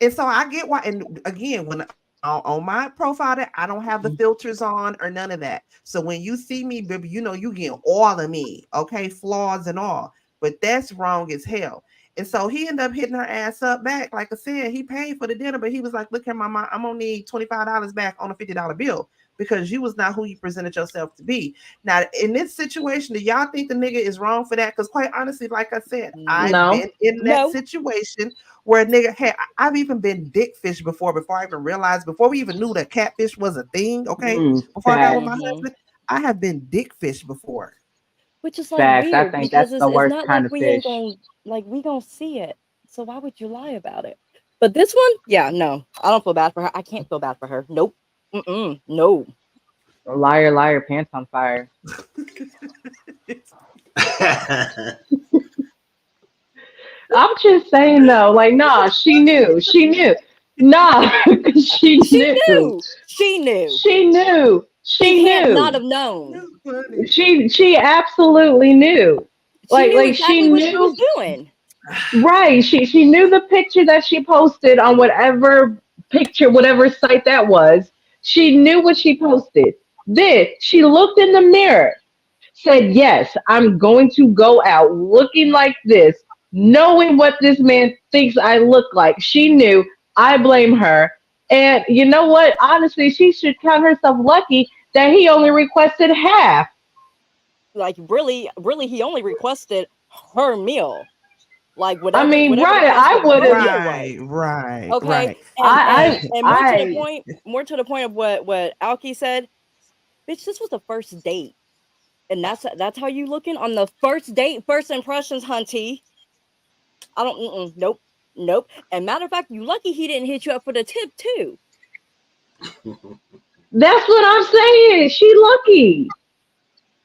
And so I get why. And again, when on my profile, I don't have the filters on or none of that. So when you see me, baby, you know you get all of me, okay, flaws and all. But that's wrong as hell. And so he ended up hitting her ass up back. Like I said, he paid for the dinner, but he was like, look here, mama, I'm gonna need $25 back on a $50 bill because you was not who you presented yourself to be. Now, in this situation, do y'all think the nigga is wrong for that? Because quite honestly, like I said, I've been in that situation where a nigga had, I've even been dickfish before I even realized, before we even knew that catfish was a thing, okay? Before I got with my husband, I have been dickfish before. Which is like weird, I think that's the worst kind of fish. We gonna see it. So why would you lie about it? But this one, yeah, no, I don't feel bad for her. I can't feel bad for her. Nope. No. Liar, liar, pants on fire. I'm just saying though, like, nah, she knew. Nah, she knew. She knew. She knew. Not have known. She absolutely knew. Like she knew what she was doing. Right. She knew the picture that she posted on whatever site that was. She knew what she posted. Then she looked in the mirror, said, yes, I'm going to go out looking like this, knowing what this man thinks I look like. She knew. I blame her. And you know what? Honestly, she should count herself lucky that he only requested half. Like, really, he only requested her meal. Like, whatever. I mean, right? I would have. Right. Okay. Right. And more to the point of what Alki said. Bitch, this was the first date, and that's how you looking on the first date, first impressions, hunty. I don't. Nope. And matter of fact, you lucky he didn't hit you up for the tip too. That's what I'm saying. She lucky.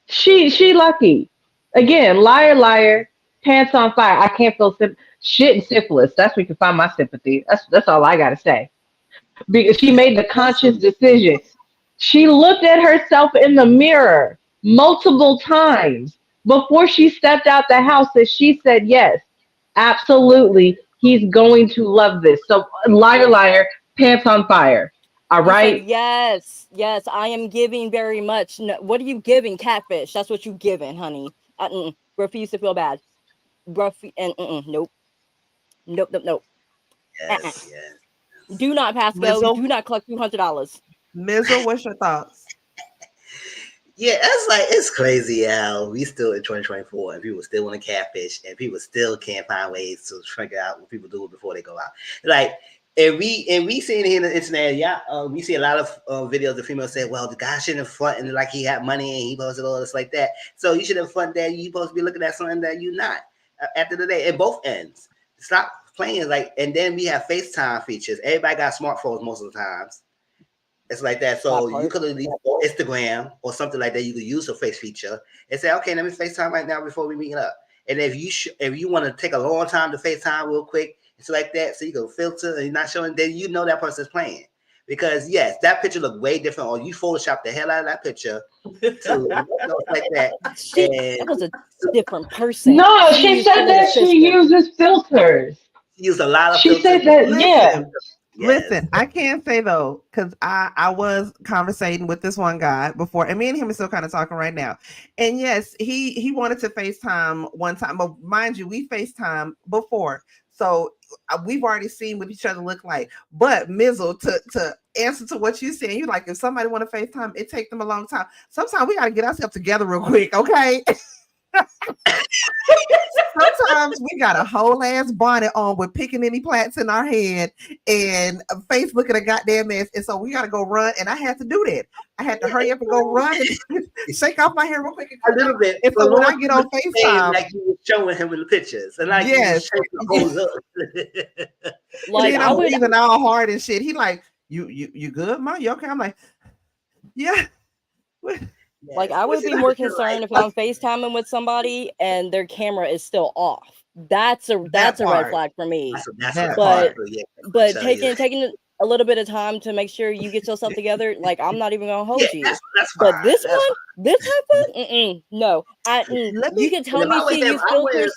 She lucky. Again, liar, liar, pants on fire. I can't feel shit and syphilis. That's where you can find my sympathy. That's all I gotta say. Because she made the conscious decision. She looked at herself in the mirror multiple times before she stepped out the house, and she said, yes, absolutely, he's going to love this. So liar, liar, pants on fire. All right. Yes, I am giving very much. No, what are you giving? Catfish. That's what you giving, honey. Refuse to feel bad. Nope. Yes. Do not pass go. Do not collect $200. Mizzle, what's your thoughts? Yeah, it's crazy how we still in 2024 and people still want to catfish and people still can't find ways to figure out what people do before they go out. Like, and we seeing here on the internet, we see a lot of videos of females say, well, the guy shouldn't front and like he had money and he posted all this like that. So you shouldn't front that. You're supposed to be looking at something that you're not. At the end of the day, at both ends. Stop playing and then we have FaceTime features. Everybody got smartphones most of the times. It's like that. So you could leave on Instagram or something like that. You could use a face feature and say, okay, let me FaceTime right now before we meet up. And if you want to take a long time to FaceTime real quick, It's like that. So you go filter and you're not showing, then you know that person's playing. Because yes, that picture looked way different, or you photoshopped the hell out of that picture to like that. That was a different person. No, she said that she uses filters. She used a lot of She filters. said that, yeah. Listen, I can't say though, because I was conversating with this one guy before, and me and him are still kind of talking right now. And yes, he wanted to FaceTime one time, but mind you, we FaceTime before, so we've already seen what each other look like. But Mizzle, to answer to what you saying, you like, if somebody want to FaceTime, it take them a long time. Sometimes we got to get ourselves together real quick, okay? Sometimes we got a whole ass bonnet on with pickaninny plaits in our head and a face looking a goddamn mess, and so we got to go run. And I had to do that. I had to hurry up and go run and shake off my hair real quick. A little bit. And so when I get on FaceTime, like you were showing him in the pictures, and like yes, like I'm breathing all hard and shit. He like, you good, Ma? You okay? I'm like, yeah. Like I would be more concerned if I'm FaceTiming with somebody and their camera is still off. That's a red flag for me. But taking a little bit of time to make sure you get yourself together, like I'm not even gonna hold you. But this happened? No. You can tell me she used filters.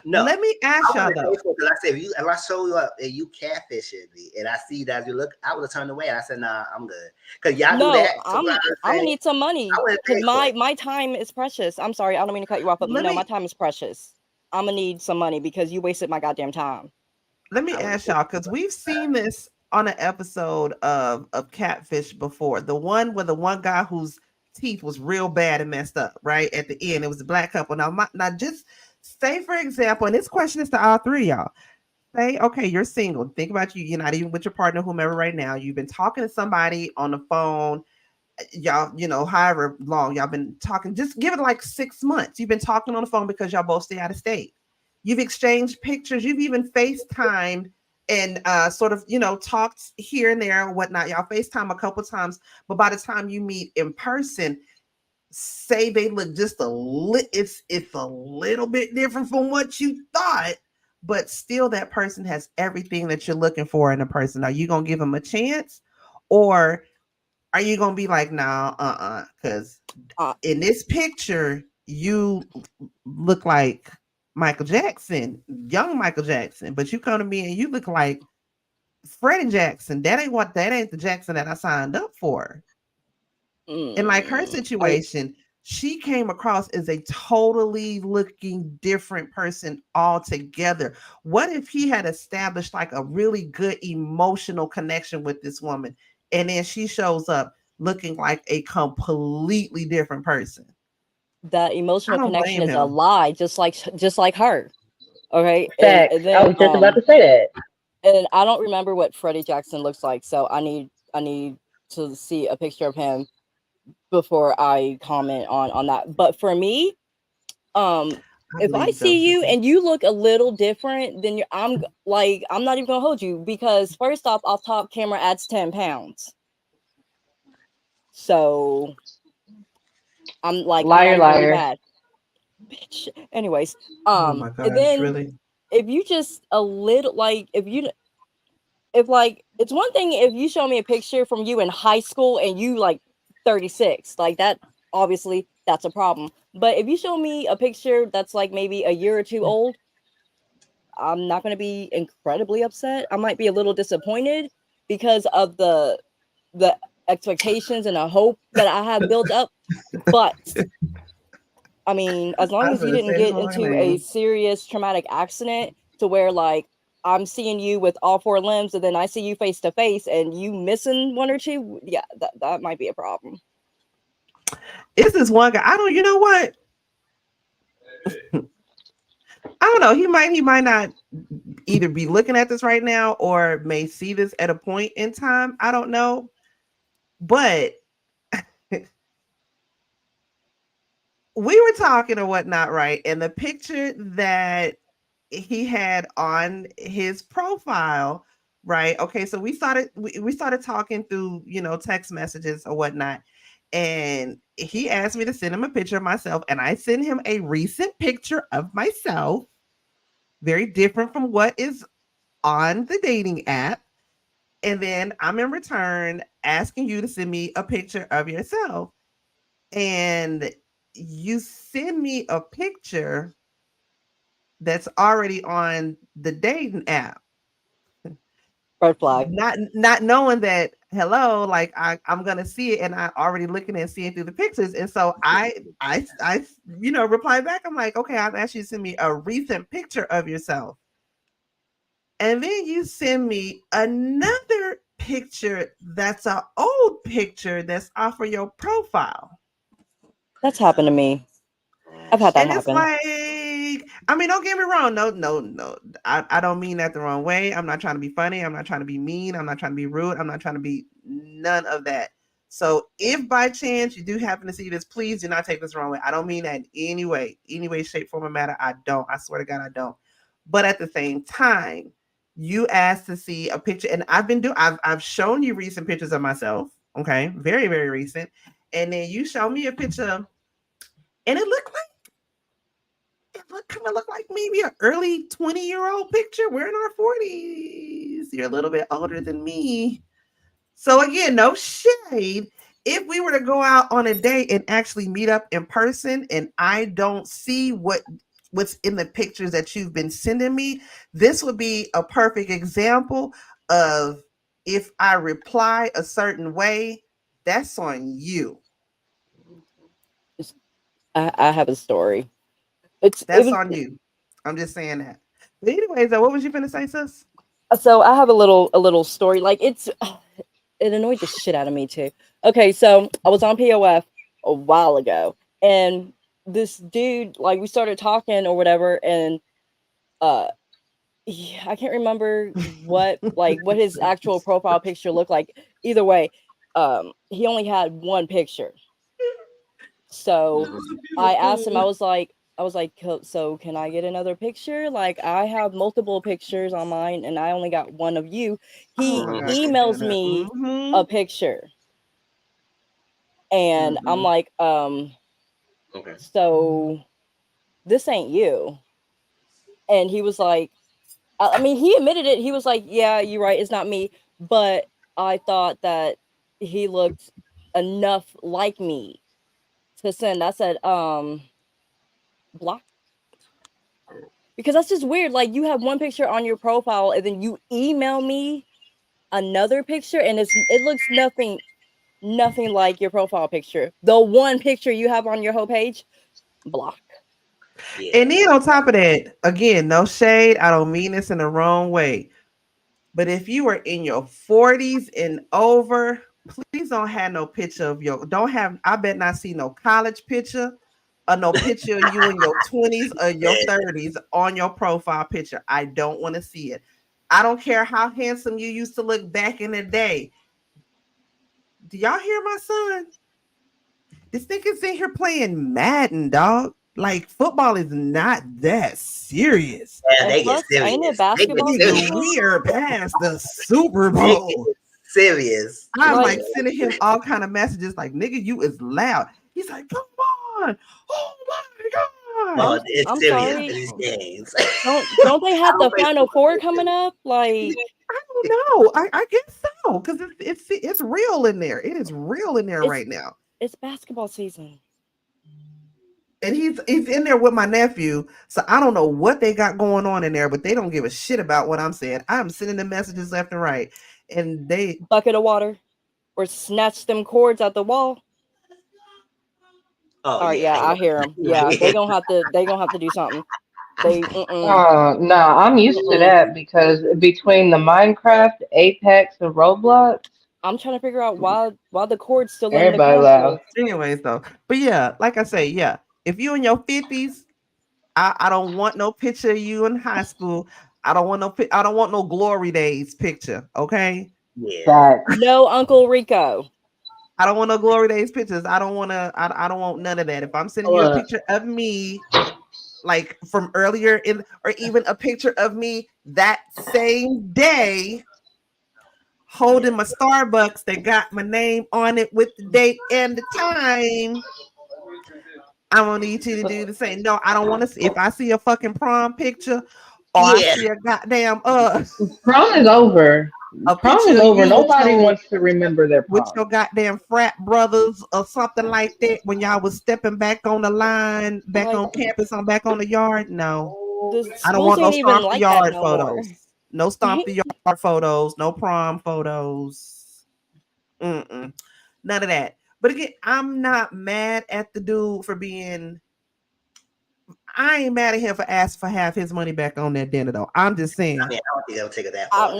No, let me ask y'all though. Because I said, if I show you up and you catfishing me, and I see that you look, I would have turned away. I said, nah, I'm good. Because y'all do that. I'm gonna need some money. Because my time is precious. I'm sorry, I don't mean to cut you off, but my time is precious. I'm gonna need some money because you wasted my goddamn time. Let me ask y'all, because we've seen this on an episode of Catfish before. The one where the one guy whose teeth was real bad and messed up, right? At the end, it was a black couple. Now just say, for example, and this question is to all three of y'all. Say, okay, you're single. Think about you're not even with your partner, whomever right now. You've been talking to somebody on the phone. Y'all, however long y'all been talking, just give it like 6 months. You've been talking on the phone because y'all both stay out of state. You've exchanged pictures. You've even FaceTimed and sort of, talked here and there or whatnot. Y'all FaceTime a couple times, but by the time you meet in person, say they look just it's a little bit different from what you thought, but still that person has everything that you're looking for in a person. Are you gonna give them a chance, or are you gonna be like, nah, because in this picture you look like Michael Jackson, young Michael Jackson, but you come to me and you look like Freddie Jackson. That ain't the Jackson that I signed up for. And like her situation, she came across as a totally looking different person altogether. What if he had established like a really good emotional connection with this woman, and then she shows up looking like a completely different person? That emotional connection is a lie, just like her. Okay. And then, I was just about to say that. And I don't remember what Freddie Jackson looks like, so I need to see a picture of him before I comment on that. But for me, if I see you and you look a little different, then I'm not even gonna hold you, because first off top, camera adds 10 pounds. So I'm like, liar. Bitch. Anyways, oh my God, and then really? If you just a little if it's one thing if you show me a picture from you in high school and you like 36, like that, obviously that's a problem. But if you show me a picture that's like maybe a year or two old, I'm not going to be incredibly upset. I might be a little disappointed because of the expectations and the hope that I have built up. But I mean, as long as you didn't get into a serious traumatic accident to where like I'm seeing you with all 4 limbs and then I see you face to face and you missing 1 or 2, yeah, that might be a problem. It's this one guy. You know what? I don't know. He might not either be looking at this right now or may see this at a point in time. I don't know. But we were talking or whatnot, right? And the picture that he had on his profile, right? Okay, so we started talking through, text messages or whatnot. And he asked me to send him a picture of myself, and I sent him a recent picture of myself very different from what is on the dating app. And then I'm in return asking you to send me a picture of yourself. And you send me a picture that's already on the dating app. Red flag. Not knowing that, hello, like I'm gonna see it, and I already looking and seeing through the pictures. And so I reply back. I'm like, okay, I've asked you to send me a recent picture of yourself. And then you send me another picture that's an old picture that's off of your profile. That's happened to me. I've had that And it's happen. like, I mean, don't get me wrong. No. I don't mean that the wrong way. I'm not trying to be funny. I'm not trying to be mean. I'm not trying to be rude. I'm not trying to be none of that. So if by chance you do happen to see this, please do not take this the wrong way. I don't mean that in any way, shape, form, or matter. I don't. I swear to God, I don't. But at the same time, you asked to see a picture, and I've shown you recent pictures of myself. Okay, very, very recent. And then you show me a picture, and it kind of look like maybe an early 20-year-old picture. We're in our 40s. You're a little bit older than me. So again, no shade. If we were to go out on a date and actually meet up in person, and I don't see what's in the pictures that you've been sending me, this would be a perfect example of if I reply a certain way, that's on you. I have a story. That's on you. I'm just saying that. But anyways, what was you gonna say, sis? So I have a little story. Like it annoyed the shit out of me too. Okay, so I was on POF a while ago, and this dude, like, we started talking or whatever, and I can't remember what his actual profile picture looked like. Either way, he only had one picture. So I asked him, I was like, so can I get another picture? Like, I have multiple pictures on mine and I only got one of you. He emails me a picture. And I'm like, okay, so this ain't you. And he was like, I mean, he admitted it. He was like, yeah, you're right, it's not me. But I thought that he looked enough like me to send. I said, block. Because that's just weird. Like, you have one picture on your profile and then you email me another picture and it looks nothing like your profile picture. The one picture you have on your whole page, block. Yeah. And then on top of that, again, no shade. I don't mean this in the wrong way. But if you are in your 40s and over, please don't have no picture of I bet not see no college picture or no picture of you in your 20s or your 30s on your profile picture. I don't want to see it. I don't care how handsome you used to look back in the day. Do y'all hear my son? This nigga's in here playing Madden, dog. Like, football is not that serious. Yeah, they get serious. Ain't it basketball? We are past the Super Bowl. Serious. I'm like sending him all kind of messages like, nigga, you is loud. He's like, come on. Oh my God. Oh, it's I'm serious sorry. in these games. Don't they have the Final Four coming up? Like, I don't know. I guess so. Because it's real in there. It is real in there right now. It's basketball season. And he's in there with my nephew. So I don't know what they got going on in there, but they don't give a shit about what I'm saying. I'm sending them messages left and right. And they bucket of water or snatch them cords out the wall. Oh, all right, yeah, I hear them. Yeah, they gonna have to do something. No, I'm used to that because between the Minecraft, Apex, and Roblox, I'm trying to figure out why the cord's still everybody in the loud. Anyways, though, but yeah, like I say, yeah, if you in your 50s, I don't want no picture of you in high school. I don't want no glory days picture. Okay. Yeah. No Uncle Rico. I don't want no glory days pictures. I don't want none of that. If I'm sending you a picture of me, like from earlier or even a picture of me that same day, holding my Starbucks that got my name on it with the date and the time, I'm gonna need you to do the same. No, I don't want to see. If I see a fucking prom picture I Yeah. see a goddamn Prom is over. a Prom picture is of over. you with Nobody your, wants to remember their with prom. your goddamn frat brothers or something like that when y'all was stepping back on the line, back Like on campus, back on the yard. No, the I don't schools want no ain't even stomp the like that yard no more. photos. No stomp the yard photos. No prom photos. Mm-mm. None of that. But again, I'm not mad at the dude for being. I ain't mad at him for asking for half his money back on that dinner though. I'm just saying. I mean, I don't think they'll take it that far.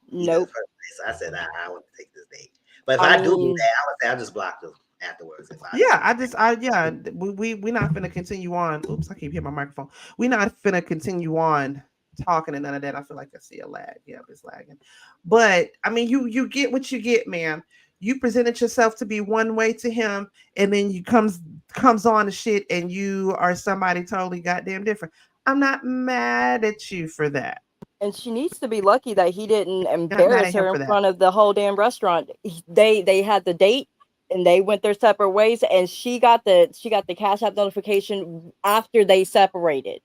Nope. So I said I want to take this date. But if I I do mean- that, I would say I'll just block them afterwards. We're not gonna continue on. Oops, I keep hitting my microphone. We're not gonna continue on talking and none of that. I feel like I see a lag. Yeah, it's lagging. But I mean, you get what you get, man. You presented yourself to be one way to him, and then you comes on the shit, and you are somebody totally goddamn different. I'm not mad at you for that. And she needs to be lucky that he didn't mad embarrass at him her for in that. front of the whole damn restaurant. They had the date and they went their separate ways, and she got the Cash App notification after they separated.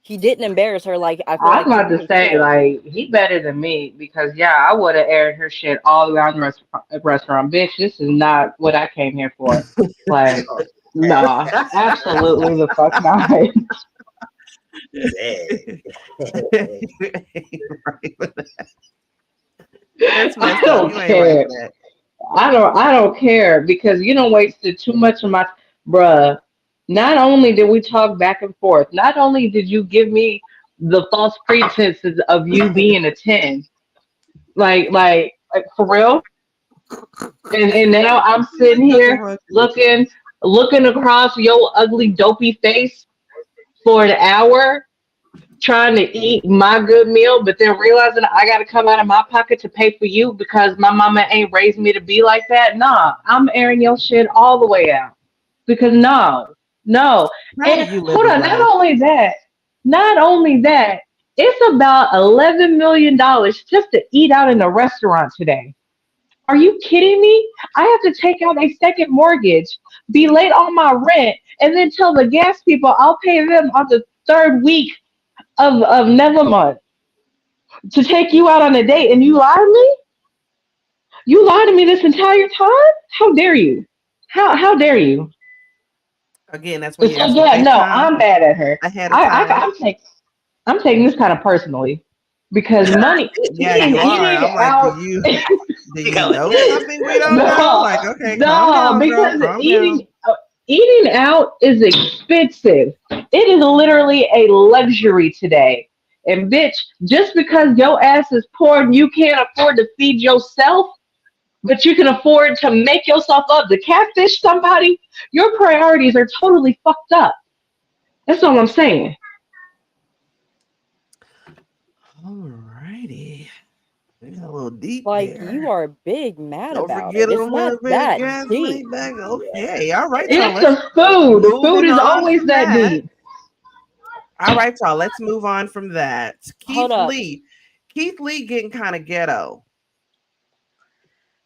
He didn't embarrass her like I feel I'm like about to say, like, he better than me because, yeah, I would have aired her shit all around the restaurant. Bitch, this is not what I came here for. Like, nah, absolutely the fuck not. That's I messed up. don't You ain't right care. for that. I don't care because you don't wasted too much of my bruh. Not only did we talk back and forth, not only did you give me the false pretenses of you being a 10, like for real. And now I'm sitting here looking across your ugly dopey face for an hour trying to eat my good meal, but then realizing I got to come out of my pocket to pay for you because my mama ain't raised me to be like that. Nah, I'm airing your shit all the way out because no. And hold on, not only that, it's about $11 million just to eat out in a restaurant today. Are you kidding me? I have to take out a second mortgage, be late on my rent, and then tell the gas people I'll pay them on the third week of never month to take you out on a date, and you lie to me? You lied to me this entire time? How dare you? How dare you? Again, that's what you So asked yeah, for. no, I'm mad at her. Ahead of time. I'm taking this kind of personally because money Yeah, you are. I'm like, do you know something we don't know? Like, okay, calm down, because girl. Calm down. eating out is expensive. It is literally a luxury today. And bitch, just because your ass is poor and you can't afford to feed yourself, but you can afford to make yourself up to catfish somebody, your priorities are totally fucked up. That's all I'm saying. Alrighty. It's a little deep Like there. you are big mad Don't about forget it. It's a not little bit that of gas deep. money back. Okay, all right. It's the food. The food is always that deep. All right, y'all. Let's move on from that. Hold up. Keith Lee getting kind of ghetto.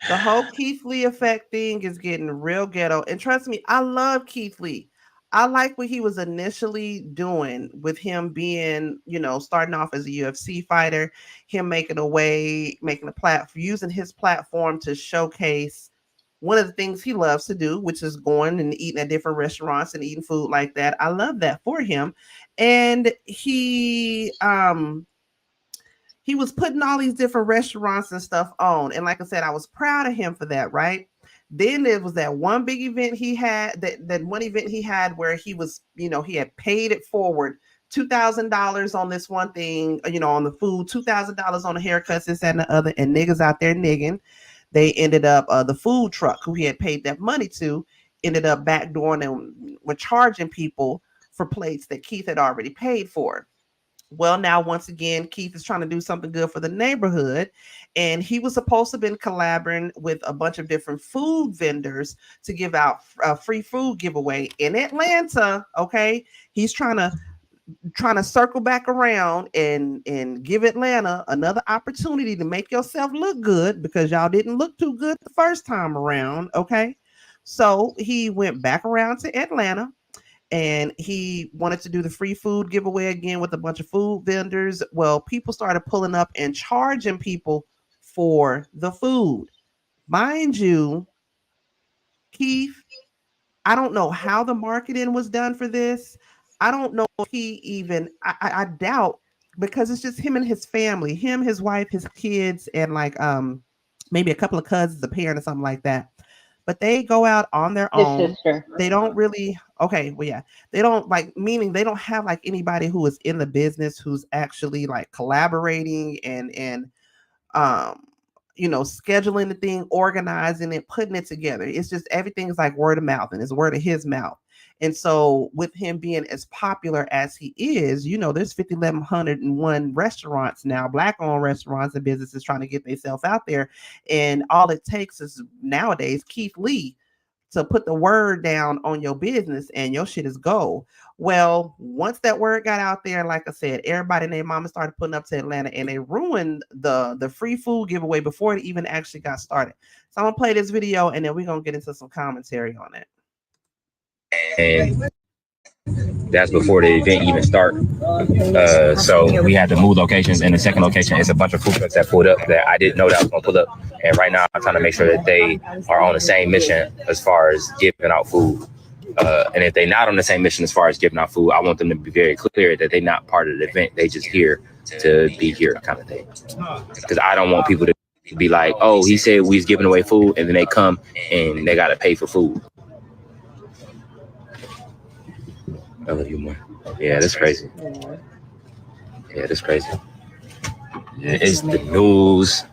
The whole Keith Lee effect thing is getting real ghetto. And trust me, I love Keith Lee. I like what he was initially doing with him being, starting off as a UFC fighter, him making a platform, using his platform to showcase one of the things he loves to do, which is going and eating at different restaurants and eating food like that. I love that for him. And he was putting all these different restaurants and stuff on. And like I said, I was proud of him for that, right? Then there was that one big event he had, that one event he had where he was, he had paid it forward, $2,000 on this one thing, on the food, $2,000 on the haircuts, this and the other, and niggas out there nigging. They ended up, the food truck who he had paid that money to, ended up backdooring and were charging people for plates that Keith had already paid for. Well, now, once again, Keith is trying to do something good for the neighborhood. And he was supposed to have been collaborating with a bunch of different food vendors to give out a free food giveaway in Atlanta. Okay. He's trying to circle back around and give Atlanta another opportunity to make yourself look good because y'all didn't look too good the first time around. Okay. So he went back around to Atlanta. and he wanted to do the free food giveaway again with a bunch of food vendors. Well, people started pulling up and charging people for the food. Mind you, Keith, I don't know how the marketing was done for this. I don't know if he even, I doubt, because it's just him and his family, him, his wife, his kids, and like maybe a couple of cousins, a parent or something like that. But they go out on their own. Sister. They don't really, okay, well, yeah. They don't like, meaning they don't have like anybody who is in the business who's actually like collaborating and you know, scheduling the thing, organizing it, putting it together. It's just everything is like word of mouth, and it's word of his mouth. And so with him being as popular as he is, you know, there's 5,101 restaurants now, Black-owned restaurants and businesses trying to get themselves out there. And all it takes is nowadays Keith Lee to put the word down on your business and your shit is gold. Well, once that word got out there, like I said, everybody and their mama started putting up to Atlanta, and they ruined the free food giveaway before it even actually got started. So I'm gonna play this video and then we're gonna get into some commentary on it. And that's before the event even start. So we had to move locations, and the second location is a bunch of food trucks that pulled up that I didn't know that I was gonna pull up. And right now I'm trying to make sure that they are on the same mission as far as giving out food. And if they're not on the same mission as far as giving out food, I want them to be very clear that they're not part of the event. They just here to be here kind of thing. Because I don't want people to be like, oh, he said we was giving away food, and then they come and they got to pay for food. I love you more. Yeah, that's crazy. Yeah, that's crazy. It's the news.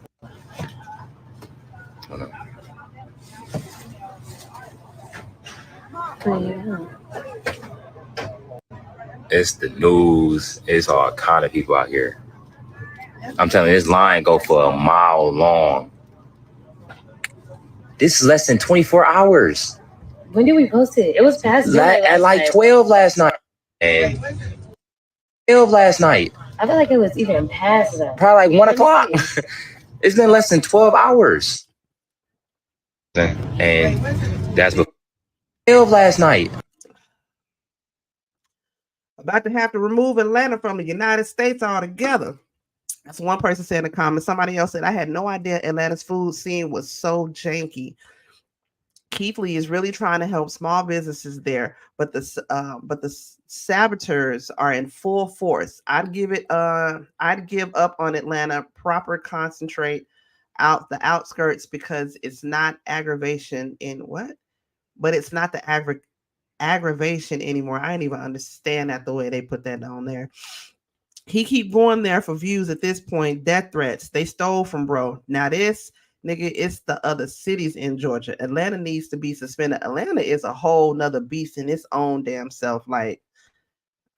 It's the news. It's all kind of people out here. I'm telling you, this line go for a mile long. This is less than 24 hours. When did we post it? It was past at like 12 last night. And 12 last night. I feel like it was even past that. Probably like 1 o'clock. It's been less than 12 hours. And that's before 12 last night. About to have to remove Atlanta from the United States altogether. That's one person said in the comments. Somebody else said, I had no idea Atlanta's food scene was so janky. Keith Lee is really trying to help small businesses there, but the saboteurs are in full force. I'd give up on Atlanta, proper concentrate out the outskirts, because it's not aggravation in what? But it's not the aggravation anymore. I didn't even understand that the way they put that on there. He keep going there for views at this point. Death threats. They stole from bro. Now this nigga, it's the other cities in Georgia. Atlanta needs to be suspended. Atlanta is a whole nother beast in its own damn self. Like,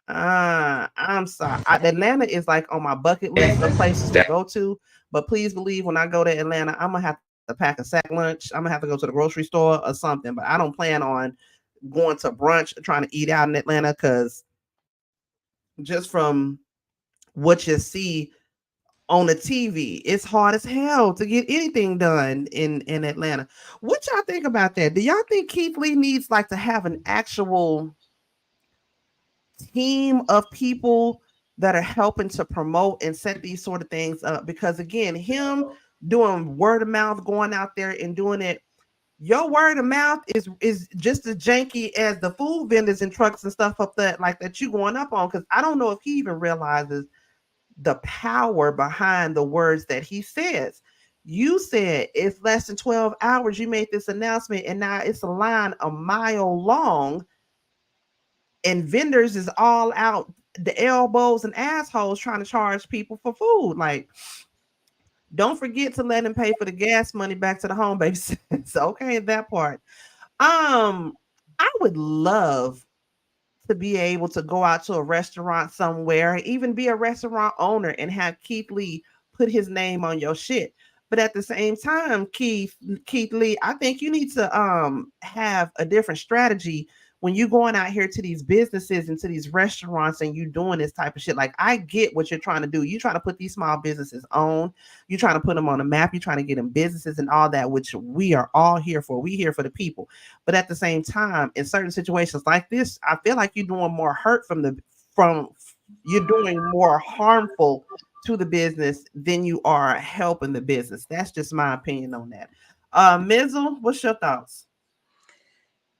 I'm sorry. Atlanta is like on my bucket list of places to go to. But please believe when I go to Atlanta, I'm gonna have to pack a sack lunch. I'm gonna have to go to the grocery store or something. But I don't plan on going to brunch and trying to eat out in Atlanta, because just from what you see on the TV, it's hard as hell to get anything done in Atlanta. What y'all think about that? Do y'all think Keith Lee needs like to have an actual team of people that are helping to promote and set these sort of things up? Because again, him doing word of mouth, going out there and doing it, your word of mouth is just as janky as the food vendors and trucks and stuff up that like that you going up on. Because I don't know if he even realizes the power behind the words that he says. You said it's less than 12 hours. You made this announcement, and now it's a line a mile long, and vendors is all out the elbows and assholes trying to charge people for food. Like, don't forget to let him pay for the gas money back to the home base. It's okay, that part. I would love to be able to go out to a restaurant somewhere, even be a restaurant owner, and have Keith Lee put his name on your shit. But at the same time, Keith Lee, I think you need to have a different strategy when you going out here to these businesses and to these restaurants and you doing this type of shit, like I get what you're trying to do. You're trying to put these small businesses on. You're trying to put them on the map. You're trying to get them businesses and all that, which we are all here for. We here for the people. But at the same time, in certain situations like this, I feel like you're doing more hurt you're doing more harmful to the business than you are helping the business. That's just my opinion on that. Mizzle, what's your thoughts?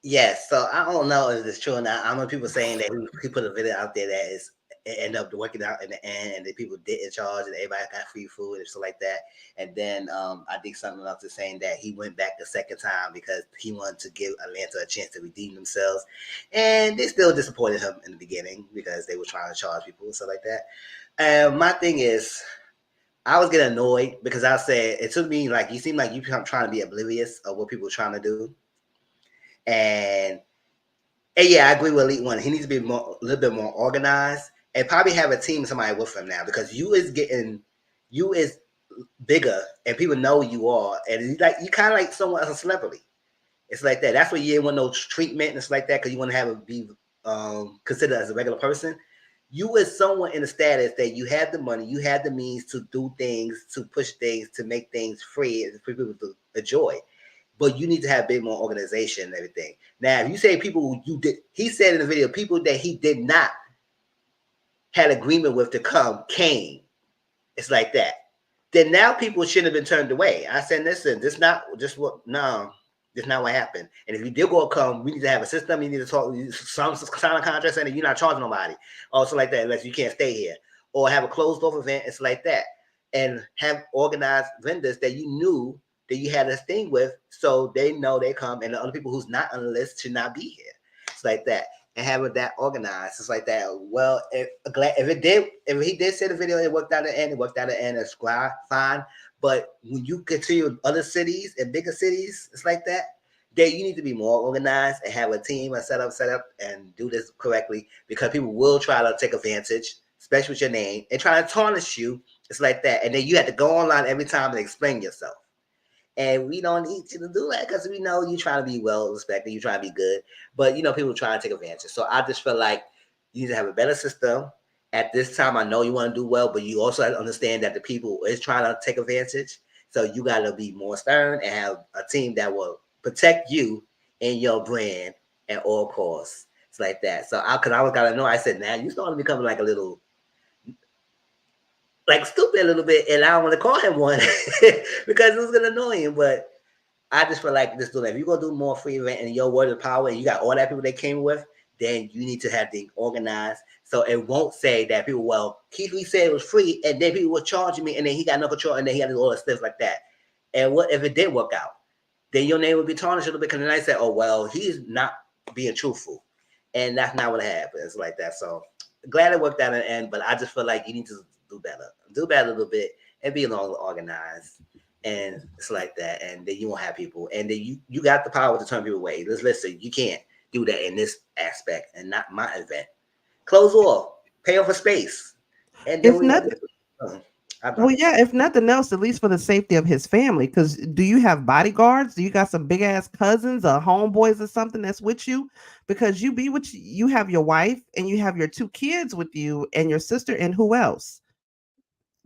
Yes, so I don't know if it's true or not. I'm people saying that he put a video out there that is end up working out in the end, and the people didn't charge, and everybody got free food and stuff like that. And then I think something else is saying that he went back the second time because he wanted to give Atlanta a chance to redeem themselves, and they still disappointed him in the beginning because they were trying to charge people and stuff like that. And my thing is, I was getting annoyed because I said it took me like you seem like you trying to be oblivious of what people are trying to do. And yeah, I agree with Elite One. He needs to be a little bit more organized and probably have a team, somebody with him now, because you is bigger and people know who you are, and you kind of like someone as a celebrity. It's like that. That's why you didn't want no treatment and stuff like that, because you want to be considered as a regular person. You is someone in the status that you have the money, you have the means to do things, to push things, to make things free and for people to enjoy. But you need to have a bit more organization and everything. Now, if you say people he said in the video, people that he did not had agreement with to come came. It's like that. Then now people shouldn't have been turned away. I said, listen, this not what happened. And if you did go come, we need to have a system. You need to talk, sign a contract saying that you're not charging nobody. Also like that, unless you can't stay here. Or have a closed off event. It's like that. And have organized vendors that you knew that you had this thing with, so they know they come, and the other people who's not on the list should not be here. It's like that, and having that organized, it's like that. Well, if he did say the video, it worked out at the end. It worked out at the end. It's fine. But when you get to your other cities and bigger cities, it's like that. That you need to be more organized and have a team and set up, and do this correctly, because people will try to take advantage, especially with your name, and try to tarnish you. It's like that, and then you have to go online every time and explain yourself. And we don't need you to do that because we know you trying to be well respected, you trying to be good, but people try to take advantage. So I just feel like you need to have a better system. At this time, I know you want to do well, but you also have to understand that the people is trying to take advantage. So you got to be more stern and have a team that will protect you and your brand at all costs. It's like that. So because I was gotta know, I said, now you starting to become like a little stupid a little bit, and I don't want to call him one because it was gonna annoy him. But I just feel like this. If you're gonna do more free event and your word of power, and you got all that people they came with, then you need to have things organized so it won't say that people, well, Keith Lee said it was free, and then people were charging me, and then he got no control, and then he had all that stuff like that. And what if it did work out? Then your name would be tarnished a little bit, because then I said, oh well, he's not being truthful, and that's not what happened. It's like that. So glad it worked out in the end, but I just feel like you need to do better a little bit, and be a little organized, and it's like that. And then you won't have people, and then you got the power to turn people away. Listen, you can't do that in this aspect, and not my event. Close off, pay off a space, and then if nothing else, at least for the safety of his family. Because do you have bodyguards? Do you got some big ass cousins or homeboys or something that's with you? Because you have your wife and you have your 2 kids with you and your sister, and who else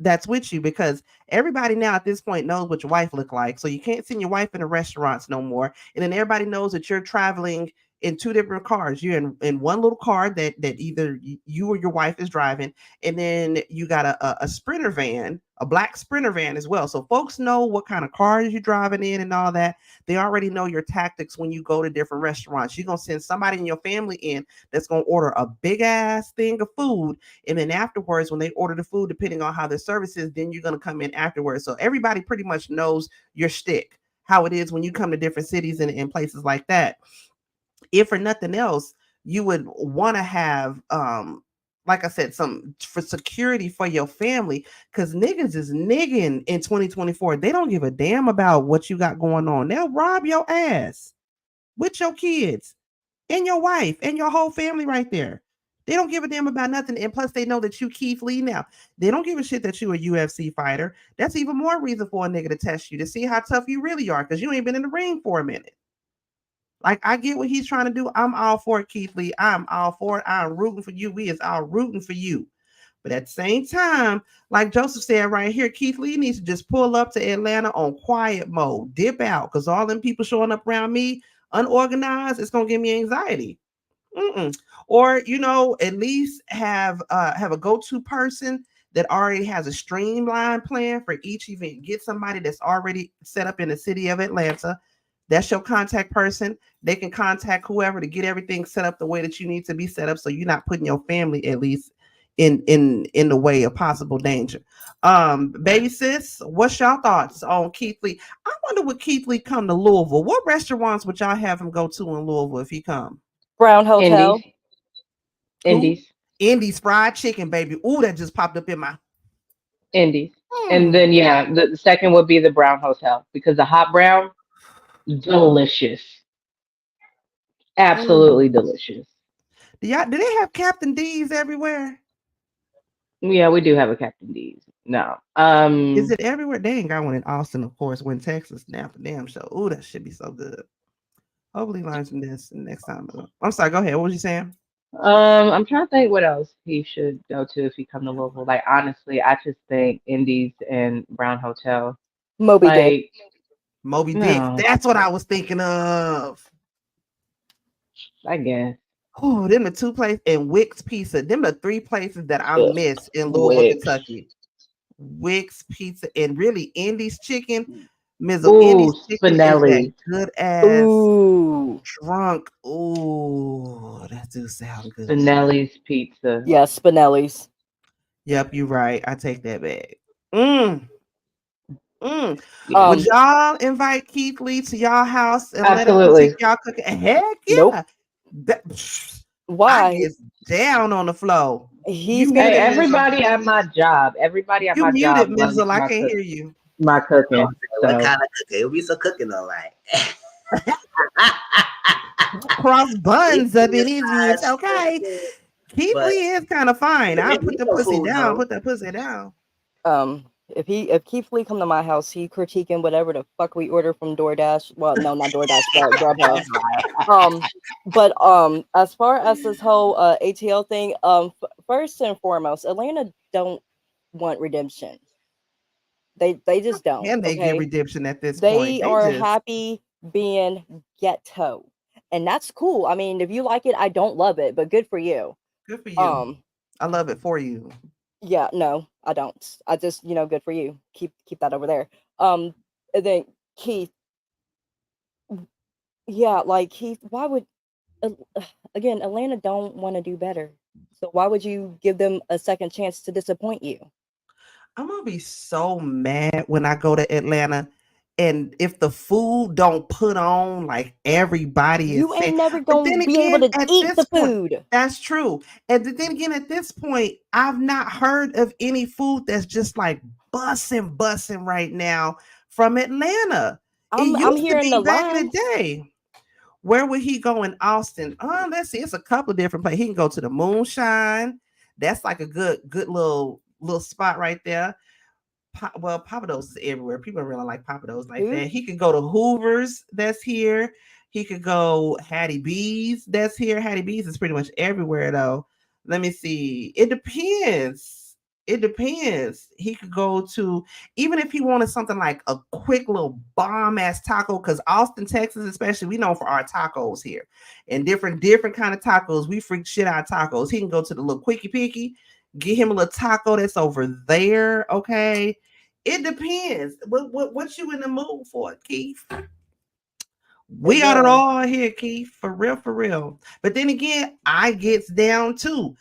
that's with you? Because everybody now at this point knows what your wife look like, so you can't send your wife in the restaurants no more. And then everybody knows that you're traveling in 2 different cars. You're in one little car that either you or your wife is driving, and then you got a Sprinter van, a black Sprinter van as well. So folks know what kind of cars you're driving in and all that. They already know your tactics when you go to different restaurants. You're gonna send somebody in your family in that's gonna order a big ass thing of food, and then afterwards, when they order the food, depending on how the service is, then you're gonna come in afterwards. So everybody pretty much knows your shtick, how it is when you come to different cities and places like that. If for nothing else, you would want to have, like I said, some for security for your family, because niggas is nigging in 2024. They don't give a damn about what you got going on. They'll rob your ass with your kids and your wife and your whole family right there. They don't give a damn about nothing. And plus, they know that you Keith Lee now. They don't give a shit that you a UFC fighter. That's even more reason for a nigga to test you, to see how tough you really are, because you ain't been in the ring for a minute. Like, I get what he's trying to do. I'm all for it, Keith Lee. I'm all for it. I'm rooting for you. We is all rooting for you. But at the same time, like Joseph said right here, Keith Lee needs to just pull up to Atlanta on quiet mode, dip out, because all them people showing up around me unorganized, it's gonna give me anxiety. Or at least have a go-to person that already has a streamlined plan for each event. Get somebody that's already set up in the city of Atlanta. That's your contact person. They can contact whoever to get everything set up the way that you need to be set up, so you're not putting your family at least in the way of possible danger. Baby sis, what's y'all thoughts on Keith Lee? I wonder would Keith Lee come to Louisville? What restaurants would y'all have him go to in Louisville if he come? Brown Hotel. Indies fried chicken, baby. Ooh, that just popped up in my Indies. And then the second would be the Brown Hotel, because the hot brown, delicious. Absolutely delicious. Do they have Captain D's everywhere? Yeah, we do have a Captain D's. No. Is it everywhere? They ain't got one in Austin, of course. When Texas, now for damn show. Ooh, that should be so good. Hopefully launching this next time. I'm sorry, go ahead. What was you saying? I'm trying to think what else he should go to if he come to Louisville. Like, honestly, I just think Indies and Brown Hotel. Moby Dick. Moby Dick. That's what I was thinking of. I guess. Oh, them the two places, and Wick's Pizza. Them the three places that I miss in Louisville, Kentucky. Wick's Pizza and really Indies Chicken. Indies Chicken is good ass drunk. Ooh, that do sound good. Spinelli's Pizza. Yeah, Spinelli's. Yep, you're right. I take that back. Would y'all invite Keith Lee to y'all house and absolutely. Let him y'all cook? Heck yeah. Nope. Why? I get down on the floor. Everybody at my job. Everybody at my job. You muted, Mizzle. I can't hear you. My cooking. What kind of cooking? It'll be some cooking, all right. Cross buns up in his ears. Okay. Keith Lee is kind of fine. I'll put the pussy down. Put that pussy down. If Keith Lee come to my house, he critiquing whatever the fuck we order from DoorDash. Well, no, not DoorDash, but Grubhub. But as far as this whole ATL thing, first and foremost, Atlanta don't want redemption. They just don't. And they get redemption at this point. They are happy being ghetto, and that's cool. I mean, if you like it, I don't love it, but good for you. Good for you. I love it for you. Yeah, no, I don't. I just, good for you. Keep that over there. And then Keith. Yeah, like Keith, why would again, Atlanta don't want to do better. So why would you give them a second chance to disappoint you? I'm gonna be so mad when I go to Atlanta, and if the food don't put on like everybody is you ain't never gonna be able to eat the food. That's true. And then again, at this point, I've not heard of any food that's just like bussing right now from Atlanta. I'm hearing the back in the day. Where would he go in Austin? Let's see. It's a couple of different places. He can go to the Moonshine. That's like a good little spot right there. Pappadeaux is everywhere. People really like Pappadeaux like that. He could go to Hoover's. That's here. He could go Hattie B's. That's here. Hattie B's is pretty much everywhere though. Let me see. It depends. He could go to, even if he wanted something like a quick little bomb ass taco, because Austin, Texas, especially, we know for our tacos here and different kind of tacos. We freak shit out of tacos. He can go to the little Quickie Picky, get him a little taco that's over there. Okay, it depends. What you in the mood for, Keith? We got it all here, Keith, for real. But then again, I gets down too.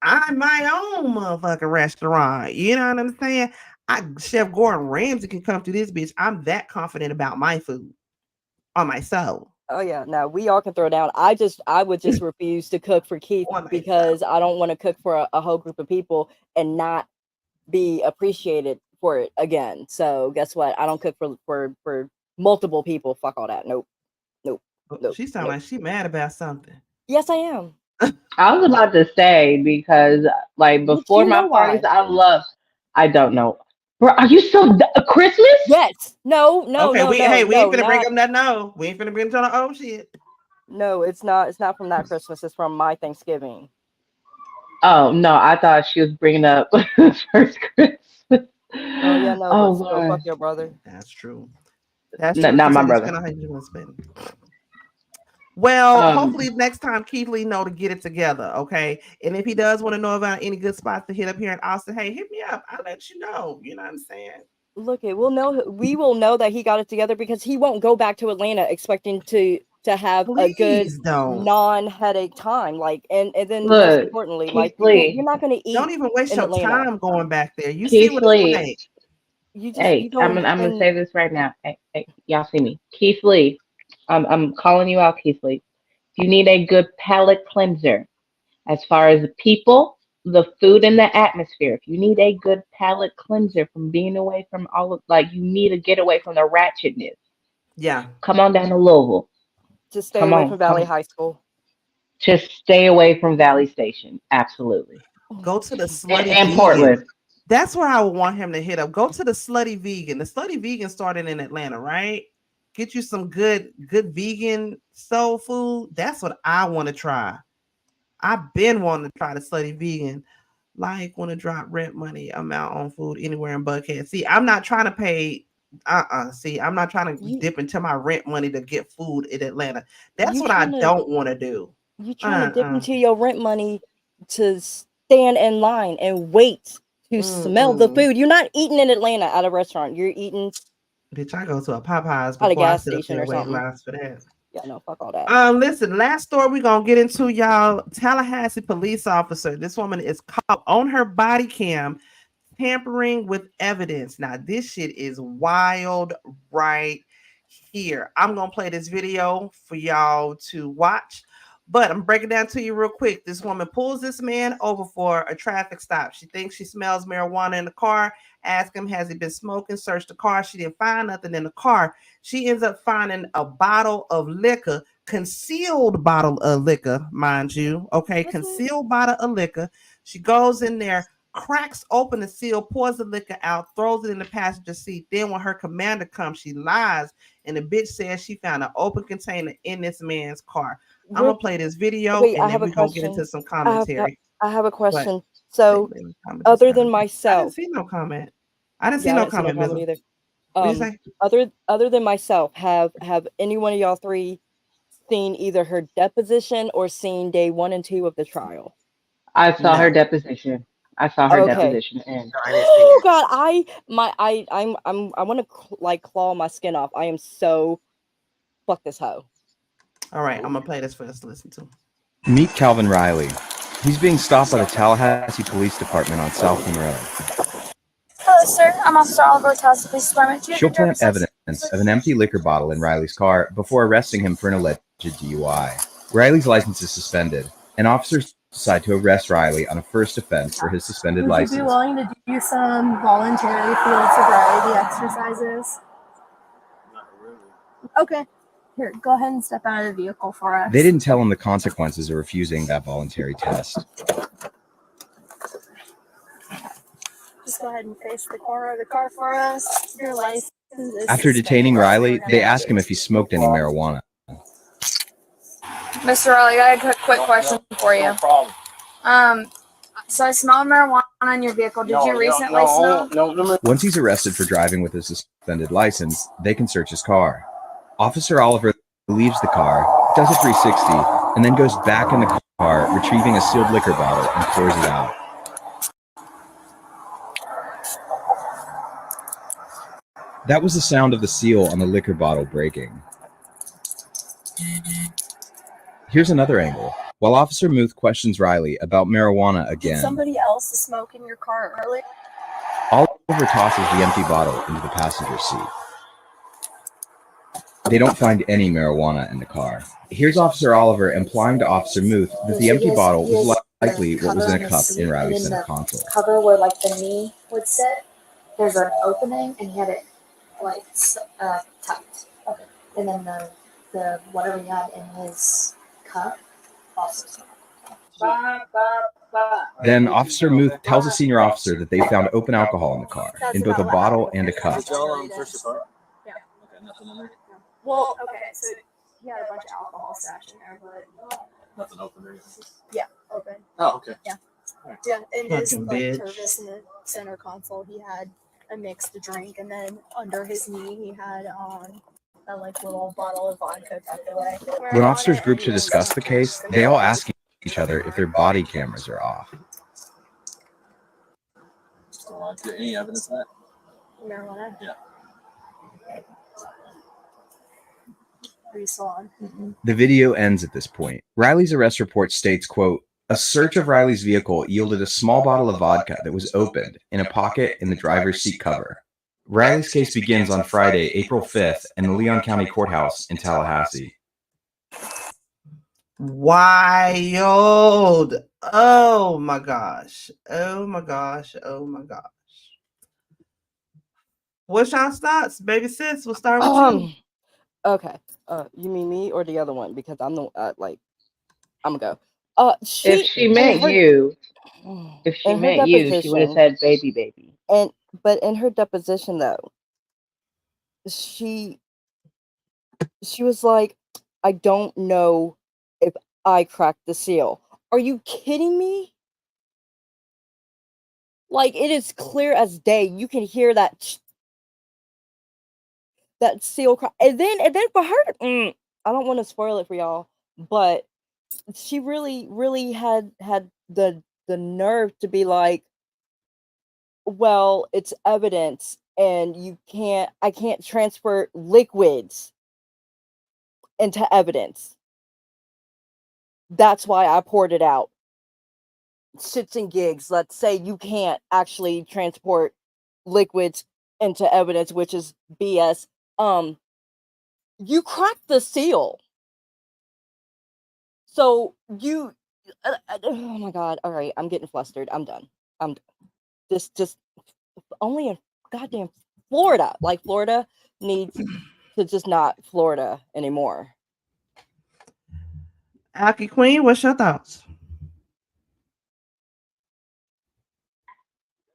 I'm my own motherfucking restaurant. You know what I'm saying? Chef Gordon Ramsay can come to this bitch. I'm that confident about my food on my soul. Oh yeah, no, we all can throw down. I would just refuse to cook for Keith because I don't want to cook for a whole group of people and not be appreciated for it again. So guess what? I don't cook for multiple people. Fuck all that. Nope. She sounds like she mad about something. Yes, I am. I was about to say, because like before my parties, I don't know. Bro, are you so Christmas? Yes. No. Okay, we ain't finna bring not- up that. No, we ain't finna bring up no shit. No, it's not. It's not from that Christmas. It's from my Thanksgiving. Oh no, I thought she was bringing up first Christmas. Oh yeah, no. Oh But still, Lord. fuck your brother. That's true. That's No, true. not You my said you brother. spend on how you want to spend. Well, hopefully next time Keith Lee know to get it together, okay? And if he does want to know about any good spots to hit up here in Austin, hey, hit me up. I'll let you know. You know what I'm saying? Look, we will know that he got it together because he won't go back to Atlanta expecting to have a good Please don't. non-headache time. Like, and then most Look, importantly, Keith like Lee. you're not going to eat. Don't even waste in your Atlanta. time going back there. You see Keith what Lee. it's like. You just, Hey, you don't. I'm gonna say this right now. Hey, y'all see me. Keith Lee. I'm calling you out, Keith Lee. You need a good palate cleanser. As far as the people, the food, and the atmosphere. If you need a good palate cleanser from being away from all of, like, you need to get away from the ratchetness. Yeah. Come on down to Louisville. Just stay Come away on, from Valley come. High School. Just stay away from Valley Station. Absolutely. Go to the slutty And vegan. Portland. That's where I would want him to hit up. Go to the slutty vegan. The slutty vegan started in Atlanta, right? Get you some good vegan soul food. That's what I want to try. I've been wanting to try the slutty vegan. Like, want to drop rent money amount on food anywhere in Buckhead. See, I'm not trying to pay. See, I'm not trying to dip into my rent money to get food in Atlanta. That's what I don't want to do. You trying to dip into your rent money to stand in line and wait to smell the food. You're not eating in Atlanta at a restaurant. You're eating. Bitch, I go to a Popeyes at a before I gas sit up station there or waiting something. lines for that. Yeah, no, fuck all that. Listen, last story we're gonna get into, y'all. Tallahassee police officer. This woman is caught on her body cam tampering with evidence. Now, this shit is wild right here. I'm gonna play this video for y'all to watch, but I'm breaking down to you real quick. This woman pulls this man over for a traffic stop. She thinks she smells marijuana in the car. Ask him, has he been smoking? Search the car. She didn't find nothing in the car. She ends up finding a bottle of liquor, concealed bottle of liquor, mind you. Okay, concealed bottle of liquor. She goes in there, cracks open the seal, pours the liquor out, throws it in the passenger seat. Then when her commander comes, she lies, and the bitch says she found an open container in this man's car. I'm gonna play this video, Wait, I and have then a we're gonna get question. into some commentary. I have a question. What? So, other than myself, I didn't see no comment. I didn't see yeah, I no didn't see no comment, comment Mizzle. either. What do you say? Other than myself, have any one of y'all three seen either her deposition or seen day 1 and 2 of the trial? I saw her deposition. I saw her deposition. And Oh God, I want to like claw my skin off. I am so fuck this hoe. All right, I'm gonna play this for us to listen to. Meet Calvin Riley. He's being stopped by the Tallahassee Police Department on South Monroe. Hello, sir. I'm Officer Oliver, Tallahassee Police Department. She'll plant evidence of an empty liquor bottle in Riley's car before arresting him for an alleged DUI. Riley's license is suspended, and officers decide to arrest Riley on a first offense for his suspended Would you be license. willing to do some voluntary field sobriety exercises? Not really. Okay. Here, go ahead and step out of the vehicle for us. They didn't tell him the consequences of refusing that voluntary test. Just go ahead and face the corner of the car for us. Your license is After detaining Riley, they ask him if he smoked any marijuana. Mr. Riley, I got a quick question for you. No problem. So I smell marijuana in your vehicle. Did you recently smell? No. Once he's arrested for driving with a suspended license, they can search his car. Officer Oliver leaves the car, does a 360, and then goes back in the car, retrieving a sealed liquor bottle and pours it out. That was the sound of the seal on the liquor bottle breaking. Here's another angle. While Officer Muth questions Riley about marijuana Did again, somebody else smoke in your car earlier? Oliver tosses the empty bottle into the passenger seat. They don't find any marijuana in the car. Here's Officer Oliver implying to Officer Muth that the empty bottle was likely what was in a cup in Riley's center console. Cover where like the knee would sit, there's an opening, and he had it like tucked. Okay. And then the whatever he had in his cup also. Then Officer Muth tells a senior officer that they found open alcohol in the car, in both a bottle and a cup. Did y'all search the car? Yeah. Okay, nothing in there? Well, okay, so he had a bunch of alcohol stashed in there, but Nothing open or anything? yeah, open. Oh, okay. Yeah. Alright. Yeah, in his Fucking like bitch. Tervis in the center console, he had a mixed drink, and then under his knee, he had a like little bottle of vodka tucked away. When officers group to discuss the case, they all ask each other if their body cameras are off. Any evidence of that? Marijuana. Yeah. Are you still on? The video ends at this point. Riley's arrest report states, quote, "A search of Riley's vehicle yielded a small bottle of vodka that was opened in a pocket in the driver's seat cover." Riley's case begins on Friday, April 5th, in the Leon County Courthouse in Tallahassee. Wild. Oh my gosh. Oh my gosh. Oh my gosh. What's your thoughts, baby sis? We'll start with you. Okay. You mean me or the other one? Because I'm the like, I'm gonna go. If she meant you, she would have said baby, baby. But in her deposition though, she was like, I don't know if I cracked the seal. Are you kidding me? Like, it is clear as day. You can hear that seal crack. And then for her, I don't want to spoil it for y'all, but she really had the nerve to be like, well, it's evidence and I can't transfer liquids into evidence. That's why I poured it out. Shits and gigs. Let's say you can't actually transport liquids into evidence, which is BS. You cracked the seal. So you, oh my God. All right. I'm getting flustered. I'm done. This just only in goddamn Florida. Like, Florida needs to just not Florida anymore. Alky Queen, what's your thoughts?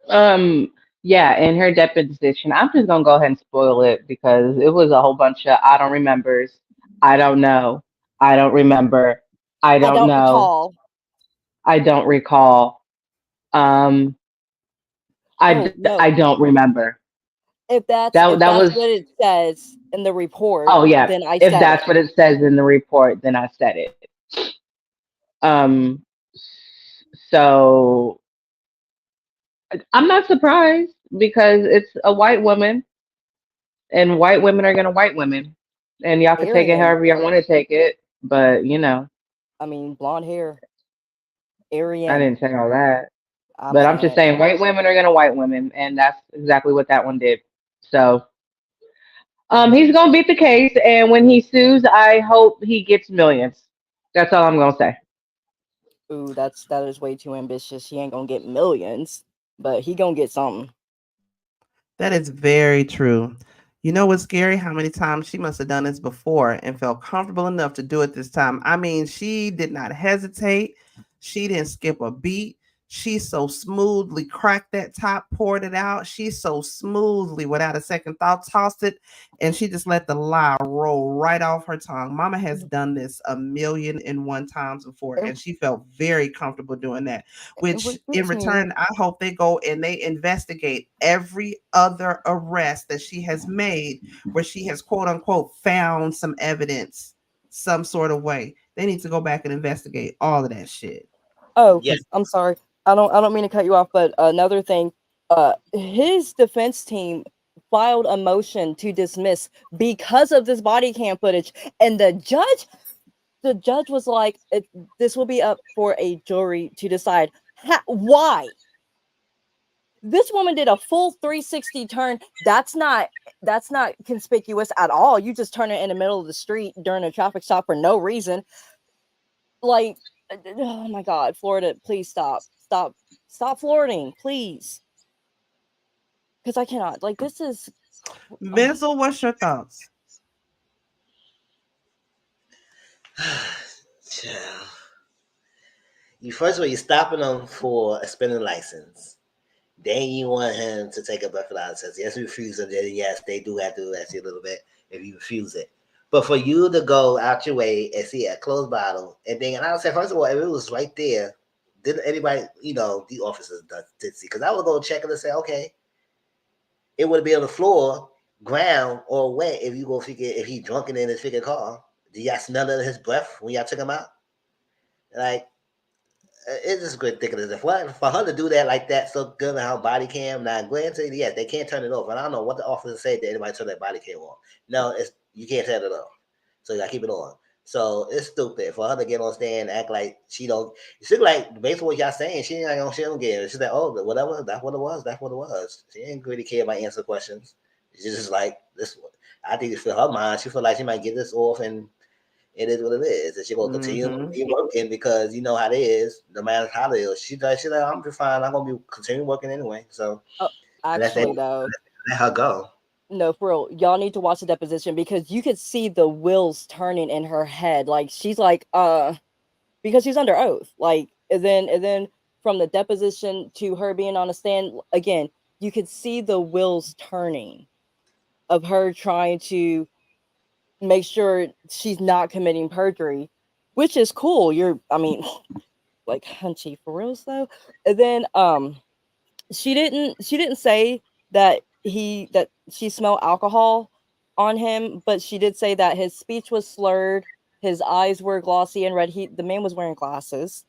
Yeah, in her deposition, I'm just gonna go ahead and spoil it because it was a whole bunch of I don't remembers, I don't know, I don't remember, I don't know, recall. I don't recall, I don't remember. If that's was what it says in the report, oh yeah. then I If said that's it. what it says in the report, then I said it. So I'm not surprised because it's a white woman, and white women are gonna white women, and y'all can take it Aryan. however y'all want to take it. But I mean, blonde hair. I didn't say all that. I'm But I'm just saying. saying white women are gonna white women, and that's exactly what that one did. So he's gonna beat the case, and when he sues, I hope he gets millions. That's all I'm gonna say. Ooh, that is way too ambitious. He ain't gonna get millions, but he gonna get something. That is very true. You know what's scary? How many times she must have done this before and felt comfortable enough to do it this time. I mean, she did not hesitate. She didn't skip a beat. She so smoothly cracked that top, poured it out. She so smoothly, without a second thought, tossed it, and she just let the lie roll right off her tongue. Mama has done this 1,000,001 times before, and she felt very comfortable doing that. Which, in return, I hope they go and they investigate every other arrest that she has made where she has, quote unquote, found some evidence some sort of way. They need to go back and investigate all of that shit. Oh, yes. I'm sorry. I don't mean to cut you off, but another thing, his defense team filed a motion to dismiss because of this body cam footage, and the judge was like, this will be up for a jury to decide. Why? This woman did a full 360 turn. That's not conspicuous at all. You just turn it in the middle of the street during a traffic stop for no reason. Like, oh my God, Florida, please stop flirting, please. Because I cannot. Like, this is. Vinzel, what's your thoughts? You first of all, you're stopping him for a spinning license. Then you want him to take a breathalyzer test. Yes, refuse it. Then yes, they do have to ask you a little bit if you refuse it. But for you to go out your way and see a closed bottle, and then, and I would say, first of all, if it was right there, didn't anybody, the officers did see? Because I would go check it and say, okay, it would be on the floor, ground, or wet if you go figure if he drunk in his freaking car. Do y'all smell it in his breath when y'all took him out? Like, it's just good thinking of for her to do that like that, so good on her body cam. Now, granted, yes, they can't turn it off, and I don't know what the officer said that anybody turn that body cam on. No, you can't turn it off, so you gotta keep it on. So it's stupid for her to get on stand and act like she don't. She like based on what y'all saying, she don't get it. She's like, oh, whatever, that's what it was. That's what it was. She didn't really care about answer questions. She's just like this one. I think it's for her mind. She feel like she might get this off, and it is what it is. And she gonna continue to be working because you know how it is. No matter how it is, she's like, I'm just fine. I'm gonna be continue working anyway. So actually, though, let her go. No, for real, y'all need to watch the deposition because you could see the wheels turning in her head. Like she's like, because she's under oath. Like, and then from the deposition to her being on the stand again, you could see the wheels turning of her trying to make sure she's not committing perjury, which is cool. Like Hunchy for real though. And then she didn't say that she smelled alcohol on him, but she did say that his speech was slurred, his eyes were glossy and red. The man was wearing glasses,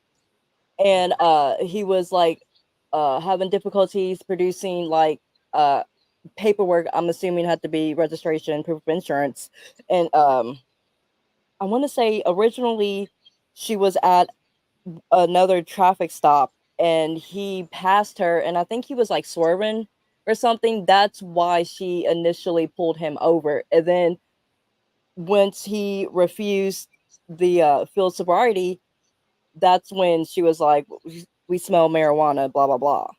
and he was like having difficulties producing like paperwork. I'm assuming had to be registration, proof of insurance, and I want to say originally she was at another traffic stop and he passed her, and I think he was like swerving or something. That's why she initially pulled him over. And then once he refused the field sobriety, that's when she was like, we smell marijuana, blah, blah, blah.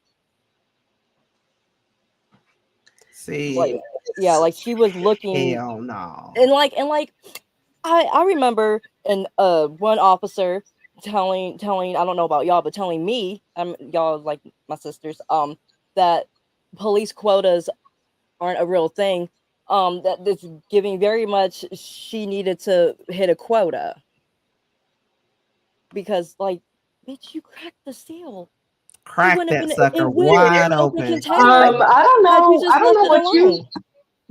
See, like she was looking. Hell no. And I remember one officer telling, I don't know about y'all, but telling me, y'all like my sisters, that police quotas aren't a real thing. That it's giving very much she needed to hit a quota. Because like, bitch, you cracked the seal. Crack that sucker wide open. I don't know what you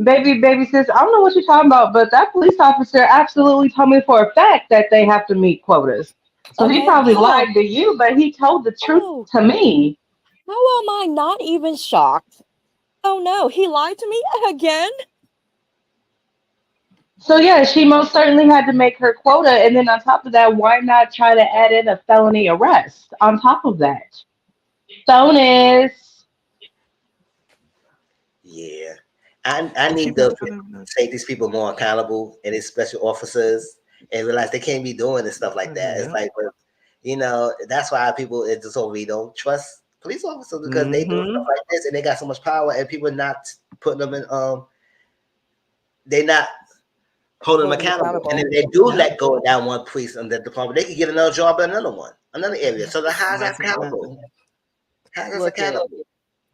baby sis, I don't know what you're talking about, but that police officer absolutely told me for a fact that they have to meet quotas. So he probably lied to you, but he told the truth to me. How am I not even shocked? Oh no, he lied to me again? So yeah, she most certainly had to make her quota, and then on top of that, why not try to add in a felony arrest on top of that? Bonus. Yeah. I need to take these people more accountable and these special officers and realize they can't be doing this stuff like that. It's like, that's why it's just so we don't trust police officers because they do stuff like this and they got so much power and people not putting them in, they're not holding them accountable. And if they do let go down one police in the department, they can get another job in another area. So how's that accountable? How's that accountable?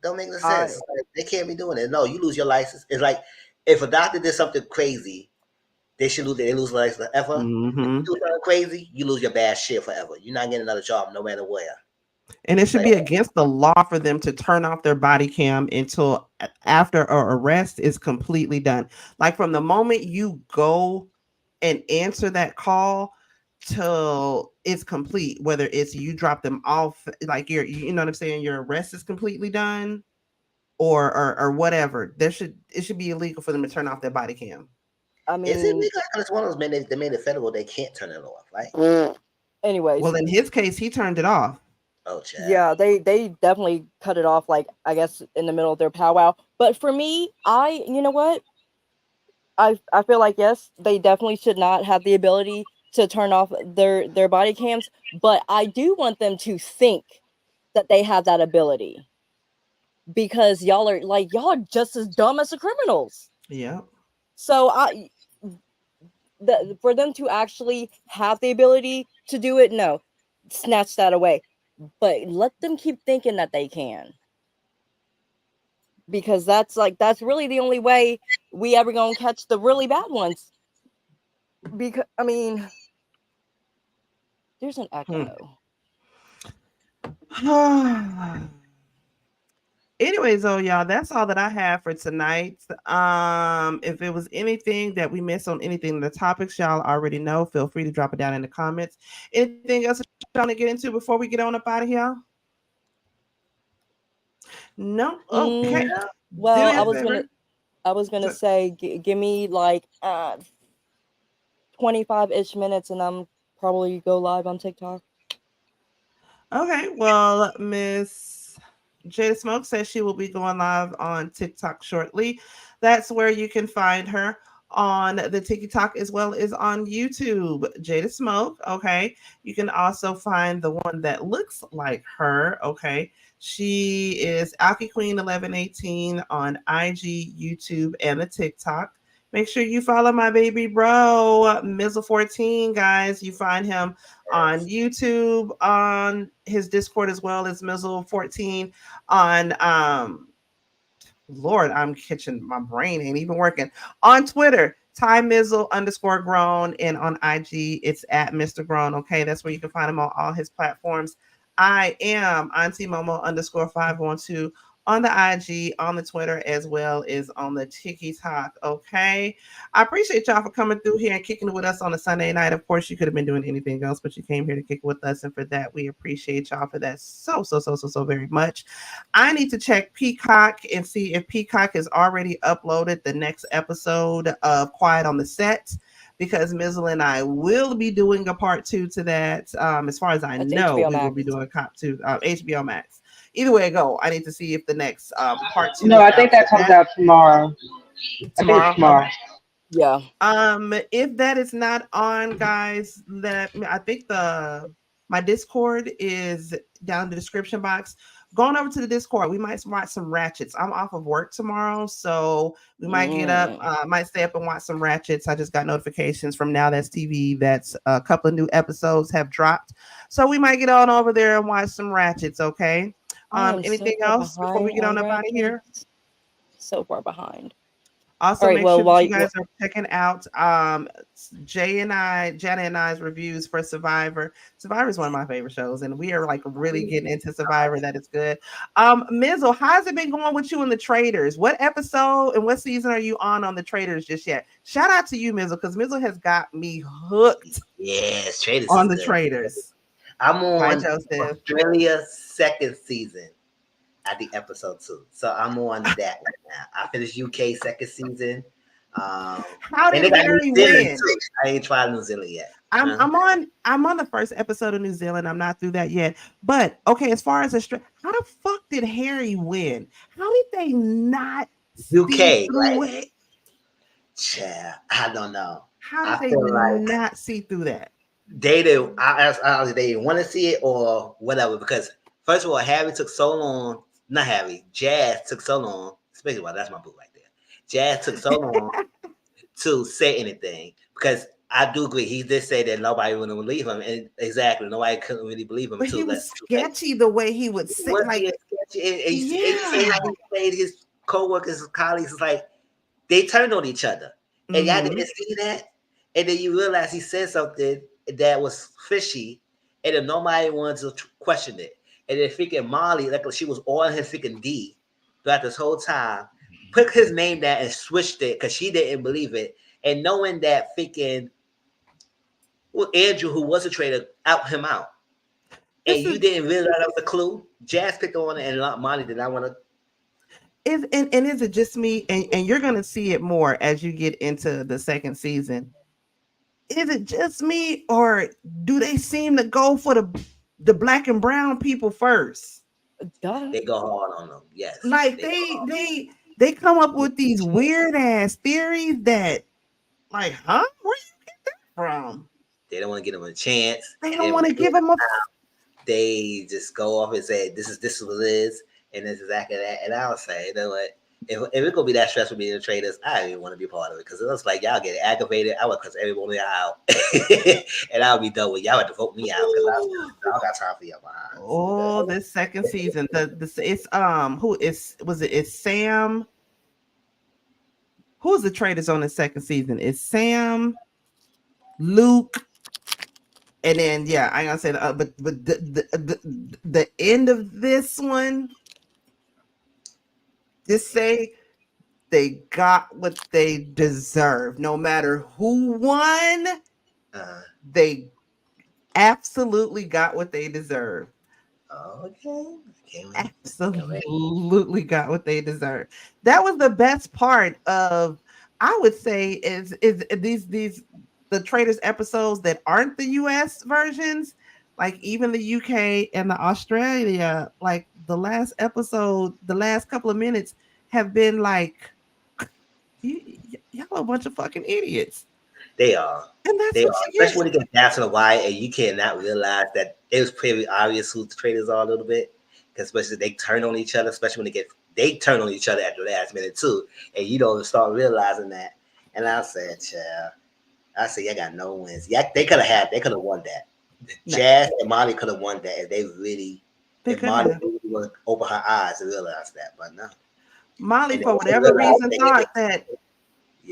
Don't make no sense. They can't be doing it. No, you lose your license. It's like if a doctor did something crazy, they lose their license forever. If you do something crazy, you lose your bad shit forever. You're not getting another job no matter where. And it should be against the law for them to turn off their body cam until after an arrest is completely done. Like from the moment you go and answer that call till it's complete, whether it's you drop them off, like you know what I'm saying, your arrest is completely done, or whatever. It should be illegal for them to turn off their body cam. I mean, is it legal? Because one of those they made it federal, they can't turn it off, right? Anyways, well, in his case, he turned it off. Oh, child. Yeah, they definitely cut it off, like I guess in the middle of their powwow. But for me, you know what? I feel like yes, they definitely should not have the ability to turn off their body cams, but I do want them to think that they have that ability because y'all are just as dumb as the criminals. Yeah. So for them to actually have the ability to do it, no. snatch that away. But let them keep thinking that they can. Because that's really the only way we ever gonna catch the really bad ones. Because I mean, there's an echo. Anyways, y'all, that's all that I have for tonight. If it was anything that we missed on anything of the topics y'all already know, feel free to drop it down in the comments. Anything else you're trying to get into before we get on up out of here? No. Okay. Well, I was gonna say, give me like 25-ish minutes, and I'm probably go live on TikTok. Okay. Well, Miss Jada Smoke says she will be going live on TikTok shortly. That's where you can find her, on the TikTok as well as on YouTube. Jada Smoke. Okay. You can also find the one that looks like her. Okay. She is Alki Queen 1118 on IG, YouTube, and the TikTok. Make sure you follow my baby bro, Mizzle14, guys. You find him on YouTube, on his Discord, as well as Mizzle14 on Lord, I'm catching my brain ain't even working. On Twitter, Ty Mizzle _grown, and on IG, it's at Mr. Grown. Okay, that's where you can find him on all his platforms. I am Auntie Momo _512 on the IG, on the Twitter, as well as on the TikTok. Okay. I appreciate y'all for coming through here and kicking it with us on a Sunday night. Of course, you could have been doing anything else, but you came here to kick it with us. And for that, we appreciate y'all for that so very much. I need to check Peacock and see if Peacock has already uploaded the next episode of Quiet on the Set, because Mizzle and I will be doing a part 2 to that. As far as I know, we will be doing a cop 2, HBO Max. Either way I go, I need to see if the next part 2. No, I think that comes out tomorrow. Tomorrow. Yeah. If that is not on, guys, I think my Discord is down in the description box. Going over to the Discord, we might watch some Ratchets. I'm off of work tomorrow, so we might get up, might stay up and watch some Ratchets. I just got notifications from Now That's TV that's a couple of new episodes have dropped, so we might get on over there and watch some Ratchets. Okay. Anything else before we get on up out of here? So far behind. Also, make sure that you guys are checking out Jana and I's reviews for Survivor. Survivor is one of my favorite shows, and we are like really getting into Survivor. That is good. Mizzle, how's it been going with you and the Traders? What episode and what season are you on the Traders just yet? Shout out to you, Mizzle, because Mizzle has got me hooked. Yes, Traders on the Traders. I'm on Australia's second season at the episode 2. So I'm on that right now. I finished UK second season. How did Harry win? I ain't tried New Zealand yet. I'm on the first episode of New Zealand. I'm not through that yet. But okay, as far as how the fuck did Harry win? How did they not UK, right? Yeah, I don't know. How did they not see through that? They didn't want to see it or whatever, because first of all, Harry took so long. Not Harry, Jazz took so long. Especially, that's my boo right there. Jazz took so long to say anything, because I do agree. He did say that nobody would believe him, and exactly, nobody couldn't really believe him. But he was sketchy the way he would say, like he played his coworkers, his colleagues. It's like they turned on each other, and y'all didn't see that. And then you realize he said something that was fishy, and then nobody wanted to question it. And then freaking Molly, like she was on his freaking D throughout this whole time, put his name down and switched it because she didn't believe it. And knowing that freaking Andrew, who was a trader, out him out. And you didn't realize that was a clue. Jazz picked on it, and Molly did not want to. Is it just me? And you're gonna see it more as you get into the second season. Is it just me, or do they seem to go for the black and brown people first? They go hard on them. Yes. Like they come up with these weird ass theories that, like, huh? Where you get that from? They don't want to give them a chance. They don't want to give them a. They just go off and say this is what it is, and it's exactly that. And I would say, you know what? if it's gonna be that stressful being the traders, I didn't want to be a part of it because it looks like y'all get aggravated. I would cuss everybody out, and I'll be done with y'all. Have to vote me out because I don't got time for y'all behind. Oh, this second season. It's it's Sam. Who's the traders on the second season? It's Sam, Luke, and then yeah, I ain't gonna say but the end of this one. Just say they got what they deserve. No matter who won, they absolutely got what they deserve. Okay. Absolutely got what they deserve. That was the best part of, I would say, is these the Traders episodes that aren't the US versions, like even the UK and the Australia, like the last episode, the last couple of minutes have been like, y'all a bunch of fucking idiots. They are. And that's they what are. you get. Especially when it gets down to the wire and you cannot realize that it was pretty obvious who the traders are a little bit. Because especially they turn on each other, especially when they turn on each other at the last minute too. And you don't start realizing that. And I said, child, I got no wins. Yeah, they could have won that. No. Jazz and Molly could have won that if Molly have. really would open her eyes and realize that, but no. Molly, for whatever reason, thought that.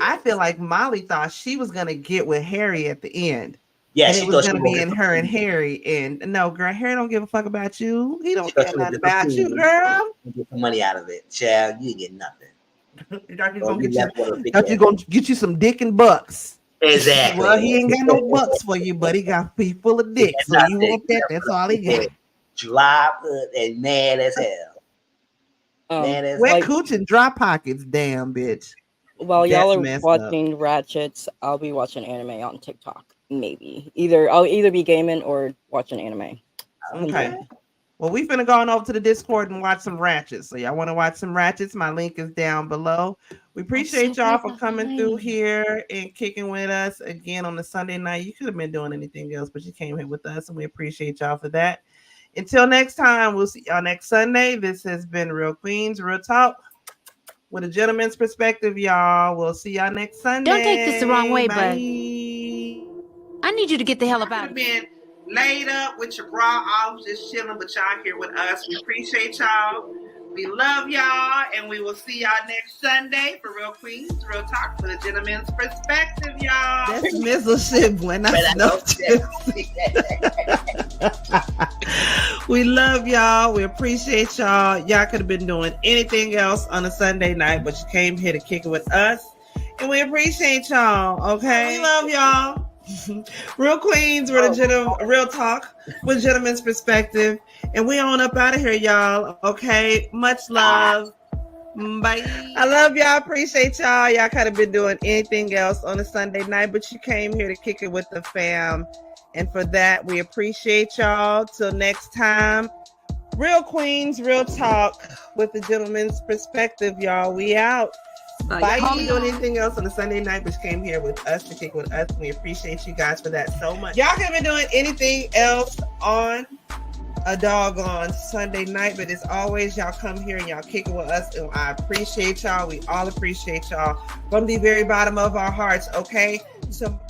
I feel like Molly thought she was gonna get with Harry at the end. Yeah, and she it was thought gonna be in her and Harry. And no, girl, Harry don't give a fuck about you. He don't care nothing about you, girl. Get some money out of it, child. You get nothing. Thought you gonna get you some dick and bucks. Exactly. Well, he ain't got no bucks for you, but he got feet full of dick. So you want that? That's all he got. Dry and mad as hell. Wet cooch and dry pockets, damn bitch. While y'all are messed watching Ratchets, I'll be watching anime on TikTok. Maybe I'll either be gaming or watching anime. Okay. Well, we finna go on over to the Discord and watch some Ratchets. So y'all want to watch some Ratchets? My link is down below. We appreciate y'all for coming through here and kicking with us again on the Sunday night. You could have been doing anything else, but you came here with us, and we appreciate y'all for that. Until next time, we'll see y'all next Sunday. This has been Real Queens, Real Talk with a gentleman's perspective, y'all. We'll see y'all next Sunday. Don't take this the wrong way, Bye. but I need you to get the hell about it. Been laid up with your bra off, just chilling, but y'all here with us. We appreciate y'all. We love y'all, and we will see y'all next Sunday for Real Queens, Real Talk with a gentleman's perspective, y'all. That's Mizzle shit, when We love y'all. We appreciate y'all. Y'all could have been doing anything else on a Sunday night, but you came here to kick it with us, and we appreciate y'all. Okay, we love y'all. Real Queens, Real Talk with gentleman's perspective, and we on up out of here, y'all. Okay, much love. Bye. I love y'all. Appreciate y'all. Y'all could have been doing anything else on a Sunday night, but you came here to kick it with the fam, and for that we appreciate y'all. Till next time, Real Queens, Real Talk with the gentleman's perspective, y'all. We out. Bye. You doing anything else on a Sunday night, but came here with us to kick with us. We appreciate you guys for that so much. Y'all could have been doing anything else on a doggone Sunday night, but as always, y'all come here and y'all kick it with us, and I appreciate y'all. We all appreciate y'all from the very bottom of our hearts. Okay, so